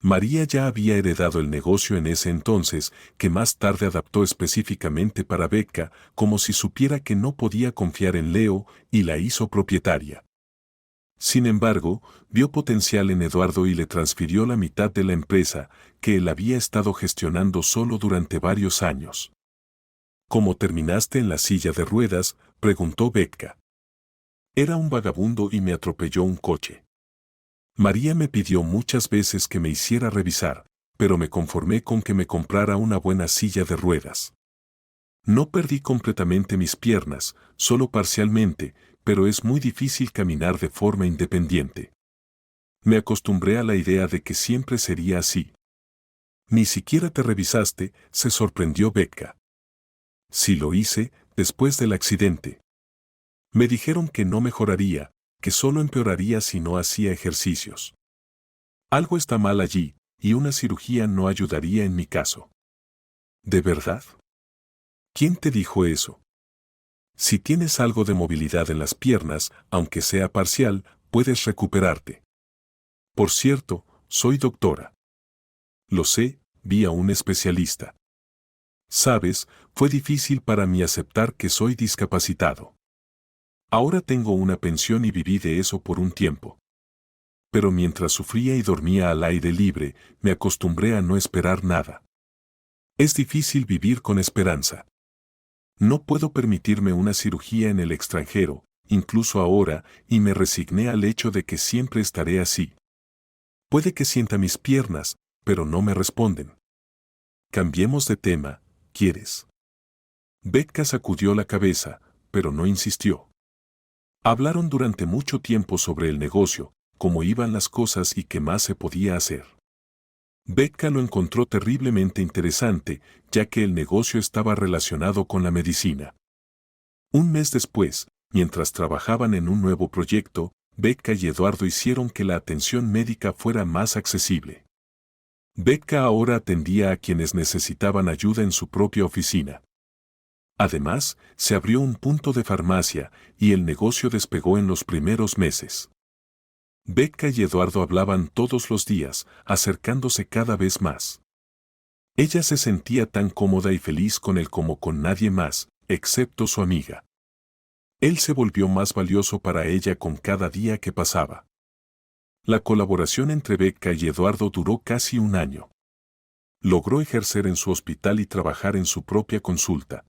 María ya había heredado el negocio en ese entonces, que más tarde adaptó específicamente para Becca, como si supiera que no podía confiar en Leo, y la hizo propietaria. Sin embargo, vio potencial en Eduardo y le transfirió la mitad de la empresa, que él había estado gestionando solo durante varios años. ¿Cómo terminaste en la silla de ruedas?, preguntó Becca. Era un vagabundo y me atropelló un coche. María me pidió muchas veces que me hiciera revisar, pero me conformé con que me comprara una buena silla de ruedas. No perdí completamente mis piernas, solo parcialmente, pero es muy difícil caminar de forma independiente. Me acostumbré a la idea de que siempre sería así. Ni siquiera te revisaste, se sorprendió Becca. Sí lo hice, después del accidente. Me dijeron que no mejoraría, que solo empeoraría si no hacía ejercicios. Algo está mal allí, y una cirugía no ayudaría en mi caso. ¿De verdad? ¿Quién te dijo eso? Si tienes algo de movilidad en las piernas, aunque sea parcial, puedes recuperarte. Por cierto, soy doctora. Lo sé, vi a un especialista. Sabes, fue difícil para mí aceptar que soy discapacitado. Ahora tengo una pensión y viví de eso por un tiempo. Pero mientras sufría y dormía al aire libre, me acostumbré a no esperar nada. Es difícil vivir con esperanza. No puedo permitirme una cirugía en el extranjero, incluso ahora, y me resigné al hecho de que siempre estaré así. Puede que sienta mis piernas, pero no me responden. Cambiemos de tema, ¿quieres? Becca sacudió la cabeza, pero no insistió. Hablaron durante mucho tiempo sobre el negocio, cómo iban las cosas y qué más se podía hacer. Becca lo encontró terriblemente interesante, ya que el negocio estaba relacionado con la medicina. Un mes después, mientras trabajaban en un nuevo proyecto, Becca y Eduardo hicieron que la atención médica fuera más accesible. Becca ahora atendía a quienes necesitaban ayuda en su propia oficina. Además, se abrió un punto de farmacia y el negocio despegó en los primeros meses. Becca y Eduardo hablaban todos los días, acercándose cada vez más. Ella se sentía tan cómoda y feliz con él como con nadie más, excepto su amiga. Él se volvió más valioso para ella con cada día que pasaba. La colaboración entre Becca y Eduardo duró casi un año. Logró ejercer en su hospital y trabajar en su propia consulta.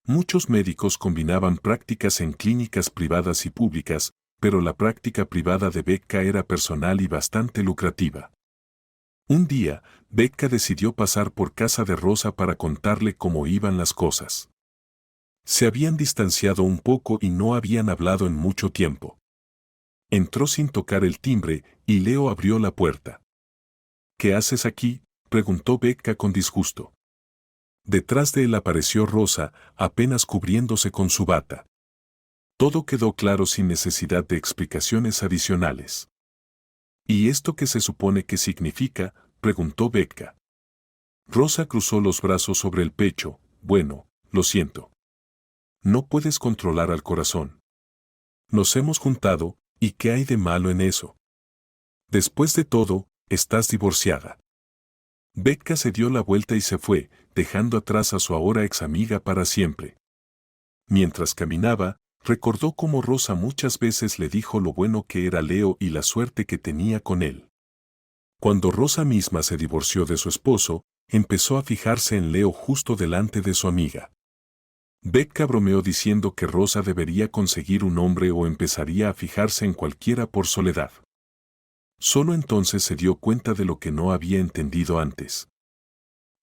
Muchos médicos combinaban prácticas en clínicas privadas y públicas, pero la práctica privada de Becca era personal y bastante lucrativa. Un día, Becca decidió pasar por casa de Rosa para contarle cómo iban las cosas. Se habían distanciado un poco y no habían hablado en mucho tiempo. Entró sin tocar el timbre y Leo abrió la puerta. ¿Qué haces aquí?, preguntó Becca con disgusto. Detrás de él apareció Rosa, apenas cubriéndose con su bata. Todo quedó claro sin necesidad de explicaciones adicionales. ¿Y esto qué se supone que significa?, preguntó Becca. Rosa cruzó los brazos sobre el pecho. Bueno, lo siento. No puedes controlar al corazón. Nos hemos juntado, ¿y qué hay de malo en eso? Después de todo, estás divorciada. Becca se dio la vuelta y se fue, dejando atrás a su ahora ex amiga para siempre. Mientras caminaba, recordó cómo Rosa muchas veces le dijo lo bueno que era Leo y la suerte que tenía con él. Cuando Rosa misma se divorció de su esposo, empezó a fijarse en Leo justo delante de su amiga. Becca bromeó diciendo que Rosa debería conseguir un hombre o empezaría a fijarse en cualquiera por soledad. Solo entonces se dio cuenta de lo que no había entendido antes.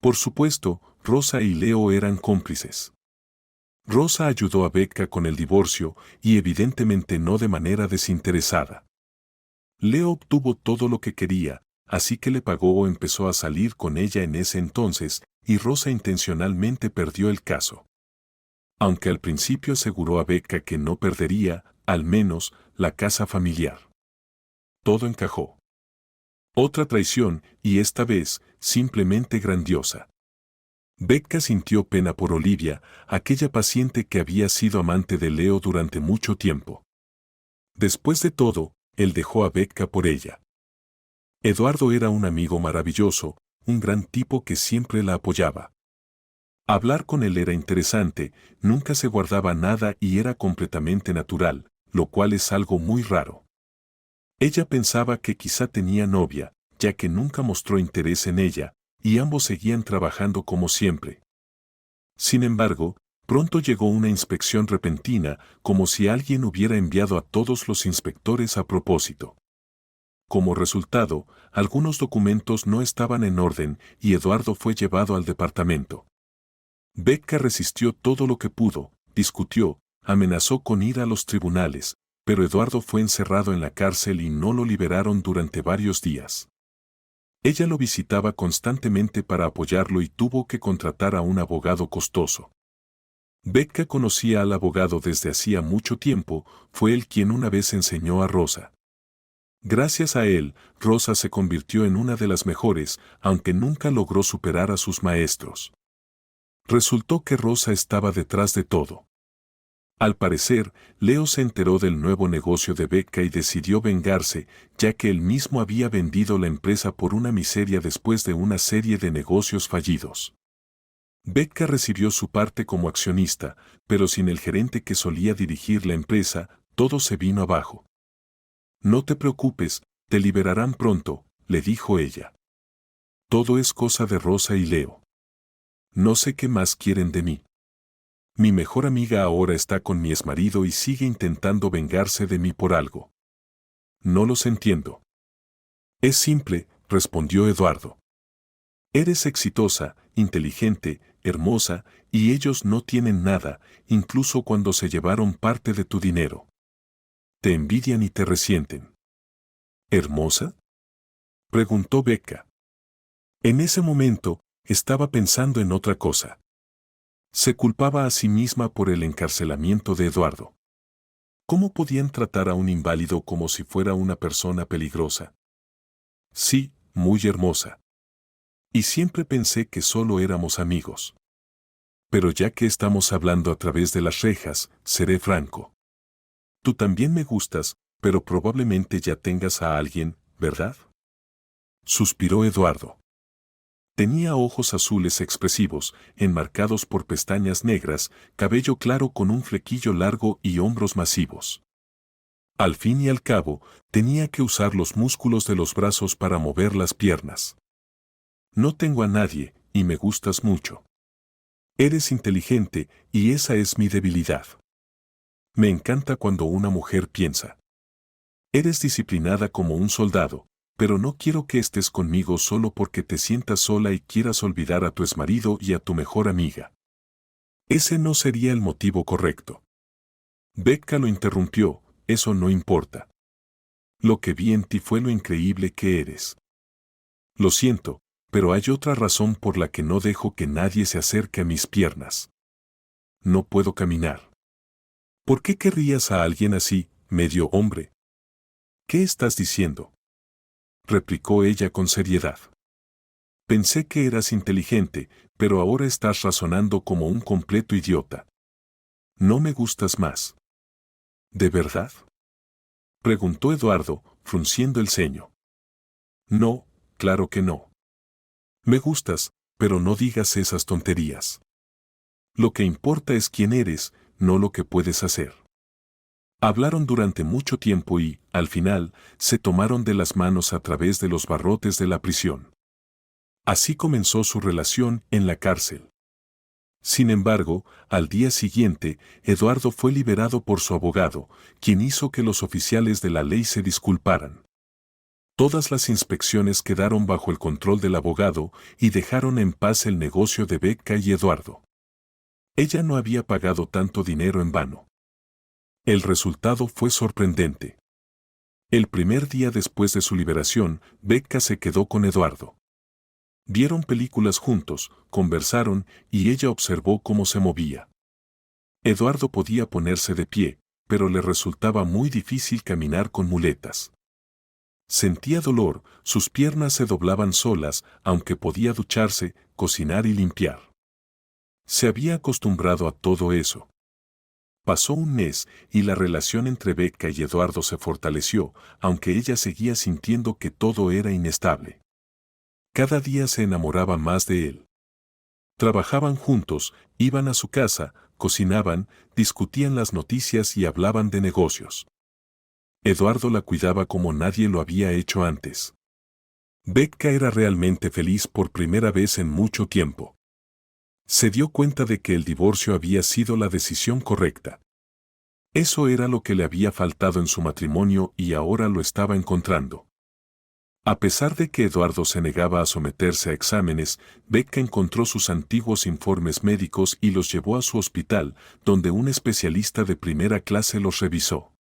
Por supuesto, Rosa y Leo eran cómplices. Rosa ayudó a Becca con el divorcio y evidentemente no de manera desinteresada. Leo obtuvo todo lo que quería, así que le pagó o empezó a salir con ella en ese entonces, y Rosa intencionalmente perdió el caso. Aunque al principio aseguró a Becca que no perdería, al menos, la casa familiar. Todo encajó. Otra traición, y esta vez, simplemente grandiosa. Becca sintió pena por Olivia, aquella paciente que había sido amante de Leo durante mucho tiempo. Después de todo, él dejó a Becca por ella. Eduardo era un amigo maravilloso, un gran tipo que siempre la apoyaba. Hablar con él era interesante, nunca se guardaba nada y era completamente natural, lo cual es algo muy raro. Ella pensaba que quizá tenía novia, ya que nunca mostró interés en ella, y ambos seguían trabajando como siempre. Sin embargo, pronto llegó una inspección repentina, como si alguien hubiera enviado a todos los inspectores a propósito. Como resultado, algunos documentos no estaban en orden y Eduardo fue llevado al departamento. Becca resistió todo lo que pudo, discutió, amenazó con ir a los tribunales, pero Eduardo fue encerrado en la cárcel y no lo liberaron durante varios días. Ella lo visitaba constantemente para apoyarlo y tuvo que contratar a un abogado costoso. Becca conocía al abogado desde hacía mucho tiempo, fue él quien una vez enseñó a Rosa. Gracias a él, Rosa se convirtió en una de las mejores, aunque nunca logró superar a sus maestros. Resultó que Rosa estaba detrás de todo. Al parecer, Leo se enteró del nuevo negocio de Becca y decidió vengarse, ya que él mismo había vendido la empresa por una miseria después de una serie de negocios fallidos. Becca recibió su parte como accionista, pero sin el gerente que solía dirigir la empresa, todo se vino abajo. No te preocupes, te liberarán pronto, le dijo ella. Todo es cosa de Rosa y Leo. No sé qué más quieren de mí. Mi mejor amiga ahora está con mi exmarido y sigue intentando vengarse de mí por algo. No los entiendo. Es simple, respondió Eduardo. Eres exitosa, inteligente, hermosa, y ellos no tienen nada, incluso cuando se llevaron parte de tu dinero. Te envidian y te resienten. ¿Hermosa?, preguntó Becca. En ese momento, estaba pensando en otra cosa. Se culpaba a sí misma por el encarcelamiento de Eduardo. ¿Cómo podían tratar a un inválido como si fuera una persona peligrosa? Sí, muy hermosa. Y siempre pensé que solo éramos amigos. Pero ya que estamos hablando a través de las rejas, seré franco. Tú también me gustas, pero probablemente ya tengas a alguien, ¿verdad?, suspiró Eduardo. Tenía ojos azules expresivos, enmarcados por pestañas negras, cabello claro con un flequillo largo y hombros masivos. Al fin y al cabo, tenía que usar los músculos de los brazos para mover las piernas. No tengo a nadie, y me gustas mucho. Eres inteligente, y esa es mi debilidad. Me encanta cuando una mujer piensa. Eres disciplinada como un soldado, pero no quiero que estés conmigo solo porque te sientas sola y quieras olvidar a tu exmarido y a tu mejor amiga. Ese no sería el motivo correcto. Becca lo interrumpió, eso no importa. Lo que vi en ti fue lo increíble que eres. Lo siento, pero hay otra razón por la que no dejo que nadie se acerque a mis piernas. No puedo caminar. ¿Por qué querrías a alguien así, medio hombre? ¿Qué estás diciendo?, replicó ella con seriedad. Pensé que eras inteligente, pero ahora estás razonando como un completo idiota. No me gustas más. ¿De verdad?, preguntó Eduardo, frunciendo el ceño. No, claro que no. Me gustas, pero no digas esas tonterías. Lo que importa es quién eres, no lo que puedes hacer. Hablaron durante mucho tiempo y, al final, se tomaron de las manos a través de los barrotes de la prisión. Así comenzó su relación en la cárcel. Sin embargo, al día siguiente, Eduardo fue liberado por su abogado, quien hizo que los oficiales de la ley se disculparan. Todas las inspecciones quedaron bajo el control del abogado y dejaron en paz el negocio de Becca y Eduardo. Ella no había pagado tanto dinero en vano. El resultado fue sorprendente. El primer día después de su liberación, Becca se quedó con Eduardo. Vieron películas juntos, conversaron y ella observó cómo se movía. Eduardo podía ponerse de pie, pero le resultaba muy difícil caminar con muletas. Sentía dolor, sus piernas se doblaban solas, aunque podía ducharse, cocinar y limpiar. Se había acostumbrado a todo eso. Pasó un mes y la relación entre Becca y Eduardo se fortaleció, aunque ella seguía sintiendo que todo era inestable. Cada día se enamoraba más de él. Trabajaban juntos, iban a su casa, cocinaban, discutían las noticias y hablaban de negocios. Eduardo la cuidaba como nadie lo había hecho antes. Becca era realmente feliz por primera vez en mucho tiempo. Se dio cuenta de que el divorcio había sido la decisión correcta. Eso era lo que le había faltado en su matrimonio y ahora lo estaba encontrando. A pesar de que Eduardo se negaba a someterse a exámenes, Becca encontró sus antiguos informes médicos y los llevó a su hospital, donde un especialista de primera clase los revisó.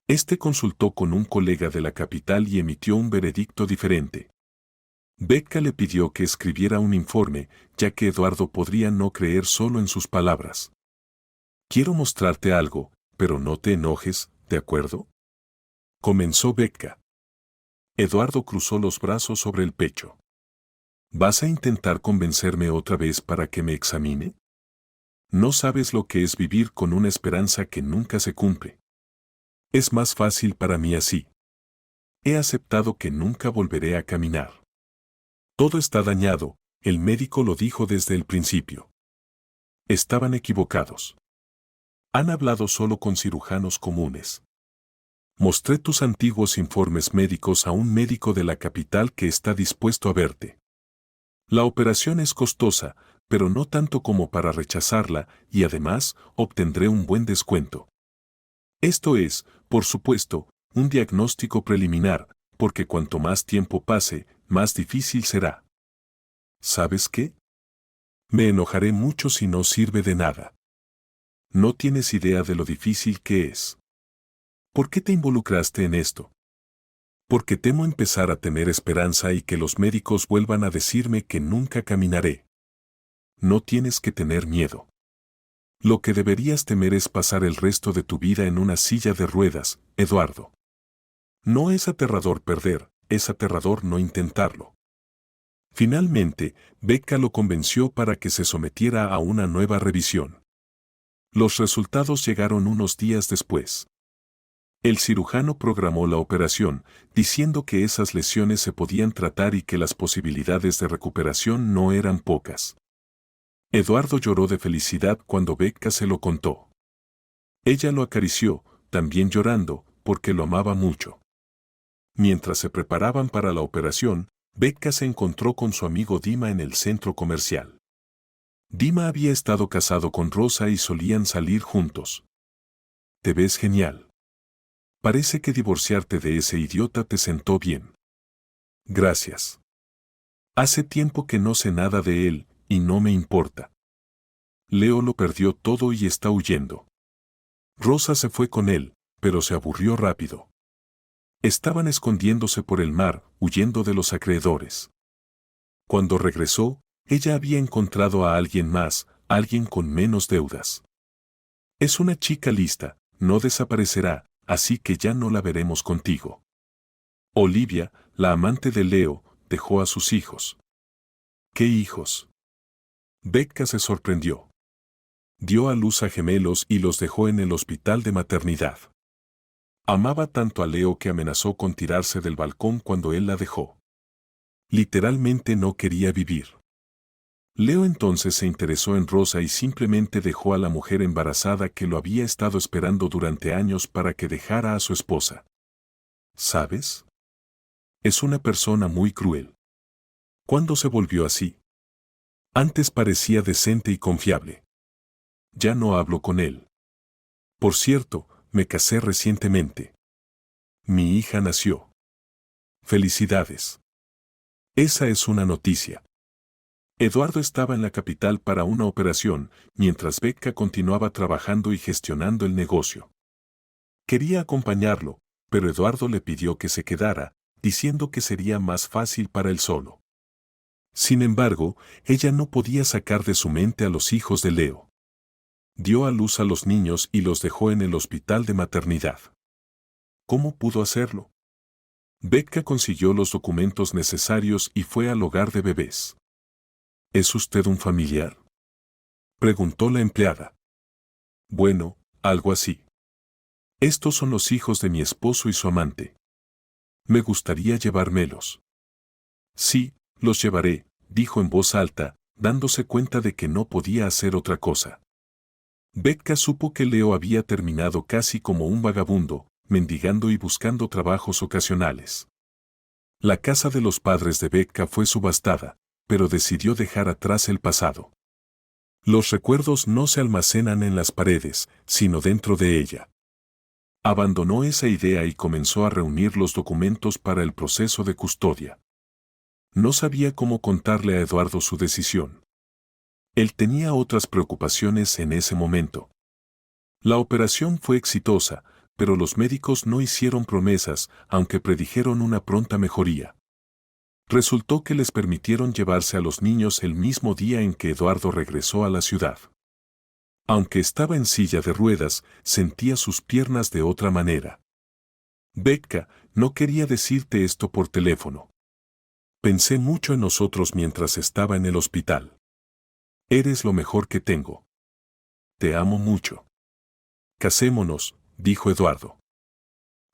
Este consultó con un colega de la capital y emitió un veredicto diferente. Becca le pidió que escribiera un informe, ya que Eduardo podría no creer solo en sus palabras. Quiero mostrarte algo, pero no te enojes, ¿de acuerdo?, comenzó Becca. Eduardo cruzó los brazos sobre el pecho. ¿Vas a intentar convencerme otra vez para que me examine? No sabes lo que es vivir con una esperanza que nunca se cumple. Es más fácil para mí así. He aceptado que nunca volveré a caminar. Todo está dañado, el médico lo dijo desde el principio. Estaban equivocados. Han hablado solo con cirujanos comunes. Mostré tus antiguos informes médicos a un médico de la capital que está dispuesto a verte. La operación es costosa, pero no tanto como para rechazarla, y además obtendré un buen descuento. Esto es, por supuesto, un diagnóstico preliminar, porque cuanto más tiempo pase, más difícil será. ¿Sabes qué? Me enojaré mucho si no sirve de nada. No tienes idea de lo difícil que es. ¿Por qué te involucraste en esto? Porque temo empezar a tener esperanza y que los médicos vuelvan a decirme que nunca caminaré. No tienes que tener miedo. Lo que deberías temer es pasar el resto de tu vida en una silla de ruedas, Eduardo. No es aterrador perder, es aterrador no intentarlo. Finalmente, Becca lo convenció para que se sometiera a una nueva revisión. Los resultados llegaron unos días después. El cirujano programó la operación, diciendo que esas lesiones se podían tratar y que las posibilidades de recuperación no eran pocas. Eduardo lloró de felicidad cuando Becca se lo contó. Ella lo acarició, también llorando, porque lo amaba mucho. Mientras se preparaban para la operación, Becca se encontró con su amigo Dima en el centro comercial. Dima había estado casado con Rosa y solían salir juntos. Te ves genial. Parece que divorciarte de ese idiota te sentó bien. Gracias. Hace tiempo que no sé nada de él, y no me importa. Leo lo perdió todo y está huyendo. Rosa se fue con él, pero se aburrió rápido. Estaban escondiéndose por el mar, huyendo de los acreedores. Cuando regresó, ella había encontrado a alguien más, alguien con menos deudas. Es una chica lista, no desaparecerá, así que ya no la veremos contigo. Olivia, la amante de Leo, dejó a sus hijos. ¿Qué hijos? Becca se sorprendió. Dio a luz a gemelos y los dejó en el hospital de maternidad. Amaba tanto a Leo que amenazó con tirarse del balcón cuando él la dejó. Literalmente no quería vivir. Leo entonces se interesó en Rosa y simplemente dejó a la mujer embarazada que lo había estado esperando durante años para que dejara a su esposa. ¿Sabes? Es una persona muy cruel. ¿Cuándo se volvió así? Antes parecía decente y confiable. Ya no hablo con él. Por cierto, me casé recientemente. Mi hija nació. Felicidades. Esa es una noticia. Eduardo estaba en la capital para una operación, mientras Becca continuaba trabajando y gestionando el negocio. Quería acompañarlo, pero Eduardo le pidió que se quedara, diciendo que sería más fácil para él solo. Sin embargo, ella no podía sacar de su mente a los hijos de Leo. Dio a luz a los niños y los dejó en el hospital de maternidad. ¿Cómo pudo hacerlo? Becca consiguió los documentos necesarios y fue al hogar de bebés. ¿Es usted un familiar?, preguntó la empleada. Bueno, algo así. Estos son los hijos de mi esposo y su amante. Me gustaría llevármelos. Sí, los llevaré, dijo en voz alta, dándose cuenta de que no podía hacer otra cosa. Becca supo que Leo había terminado casi como un vagabundo, mendigando y buscando trabajos ocasionales. La casa de los padres de Becca fue subastada, pero decidió dejar atrás el pasado. Los recuerdos no se almacenan en las paredes, sino dentro de ella. Abandonó esa idea y comenzó a reunir los documentos para el proceso de custodia. No sabía cómo contarle a Eduardo su decisión. Él tenía otras preocupaciones en ese momento. La operación fue exitosa, pero los médicos no hicieron promesas, aunque predijeron una pronta mejoría. Resultó que les permitieron llevarse a los niños el mismo día en que Eduardo regresó a la ciudad. Aunque estaba en silla de ruedas, sentía sus piernas de otra manera. Becca, no quería decirte esto por teléfono. Pensé mucho en nosotros mientras estaba en el hospital. Eres lo mejor que tengo. Te amo mucho. Casémonos, dijo Eduardo.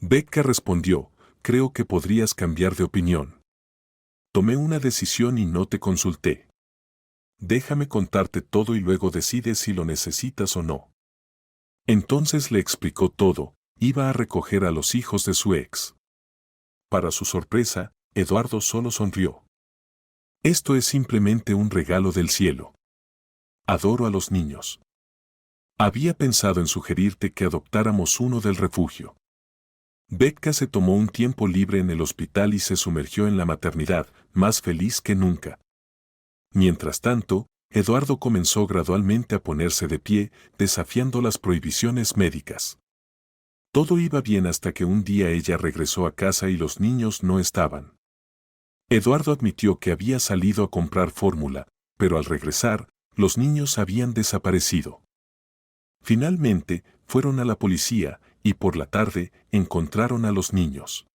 Becca respondió, creo que podrías cambiar de opinión. Tomé una decisión y no te consulté. Déjame contarte todo y luego decides si lo necesitas o no. Entonces le explicó todo, iba a recoger a los hijos de su ex. Para su sorpresa, Eduardo solo sonrió. Esto es simplemente un regalo del cielo. Adoro a los niños. Había pensado en sugerirte que adoptáramos uno del refugio. Becca se tomó un tiempo libre en el hospital y se sumergió en la maternidad, más feliz que nunca. Mientras tanto, Eduardo comenzó gradualmente a ponerse de pie, desafiando las prohibiciones médicas. Todo iba bien hasta que un día ella regresó a casa y los niños no estaban. Eduardo admitió que había salido a comprar fórmula, pero al regresar, los niños habían desaparecido. Finalmente, fueron a la policía, y por la tarde, encontraron a los niños.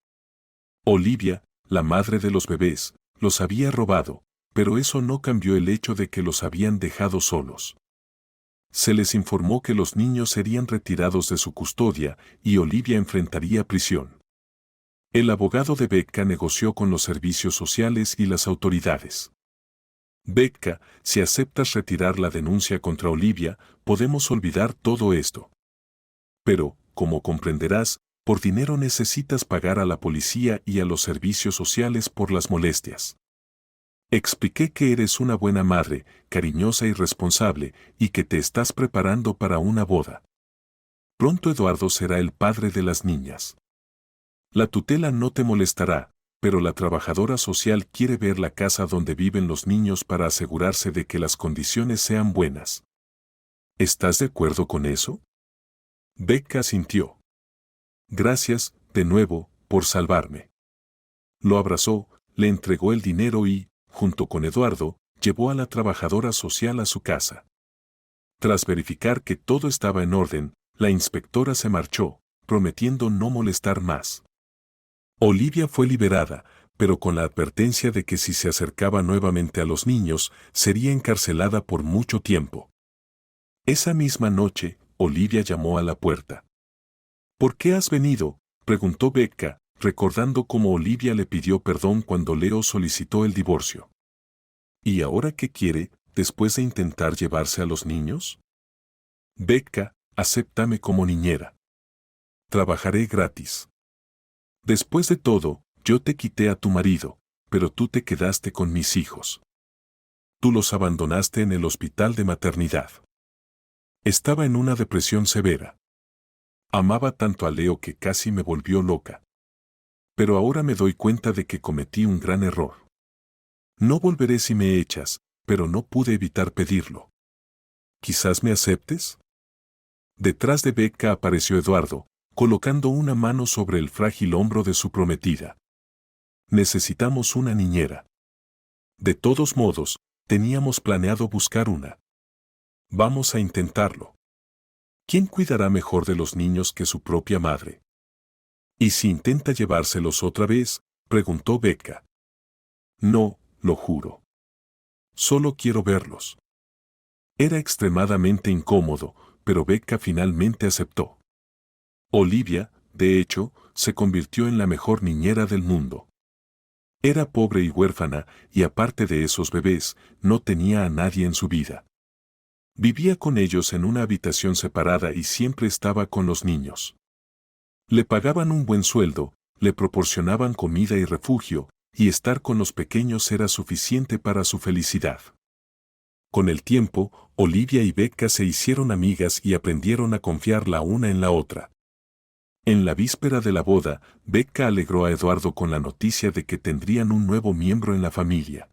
Olivia, la madre de los bebés, los había robado, pero eso no cambió el hecho de que los habían dejado solos. Se les informó que los niños serían retirados de su custodia y Olivia enfrentaría prisión. El abogado de Becca negoció con los servicios sociales y las autoridades. Becca, si aceptas retirar la denuncia contra Olivia, podemos olvidar todo esto. Pero, como comprenderás, por dinero necesitas pagar a la policía y a los servicios sociales por las molestias. Expliqué que eres una buena madre, cariñosa y responsable, y que te estás preparando para una boda. Pronto Eduardo será el padre de las niñas. La tutela no te molestará, pero la trabajadora social quiere ver la casa donde viven los niños para asegurarse de que las condiciones sean buenas. ¿Estás de acuerdo con eso? Becca asintió. Gracias, de nuevo, por salvarme. Lo abrazó, le entregó el dinero y, junto con Eduardo, llevó a la trabajadora social a su casa. Tras verificar que todo estaba en orden, la inspectora se marchó, prometiendo no molestar más. Olivia fue liberada, pero con la advertencia de que si se acercaba nuevamente a los niños, sería encarcelada por mucho tiempo. Esa misma noche, Olivia llamó a la puerta. ¿Por qué has venido?, preguntó Becca, recordando cómo Olivia le pidió perdón cuando Leo solicitó el divorcio. ¿Y ahora qué quiere, después de intentar llevarse a los niños? Becca, acéptame como niñera. Trabajaré gratis. Después de todo, yo te quité a tu marido, pero tú te quedaste con mis hijos. Tú los abandonaste en el hospital de maternidad. Estaba en una depresión severa. Amaba tanto a Leo que casi me volvió loca. Pero ahora me doy cuenta de que cometí un gran error. No volveré si me echas, pero no pude evitar pedirlo. ¿Quizás me aceptes? Detrás de Becca apareció Eduardo, colocando una mano sobre el frágil hombro de su prometida. Necesitamos una niñera. De todos modos, teníamos planeado buscar una. Vamos a intentarlo. ¿Quién cuidará mejor de los niños que su propia madre? ¿Y si intenta llevárselos otra vez?, preguntó Becca. No, lo juro. Solo quiero verlos. Era extremadamente incómodo, pero Becca finalmente aceptó. Olivia, de hecho, se convirtió en la mejor niñera del mundo. Era pobre y huérfana, y aparte de esos bebés, no tenía a nadie en su vida. Vivía con ellos en una habitación separada y siempre estaba con los niños. Le pagaban un buen sueldo, le proporcionaban comida y refugio, y estar con los pequeños era suficiente para su felicidad. Con el tiempo, Olivia y Becca se hicieron amigas y aprendieron a confiar la una en la otra. En la víspera de la boda, Becca alegró a Eduardo con la noticia de que tendrían un nuevo miembro en la familia.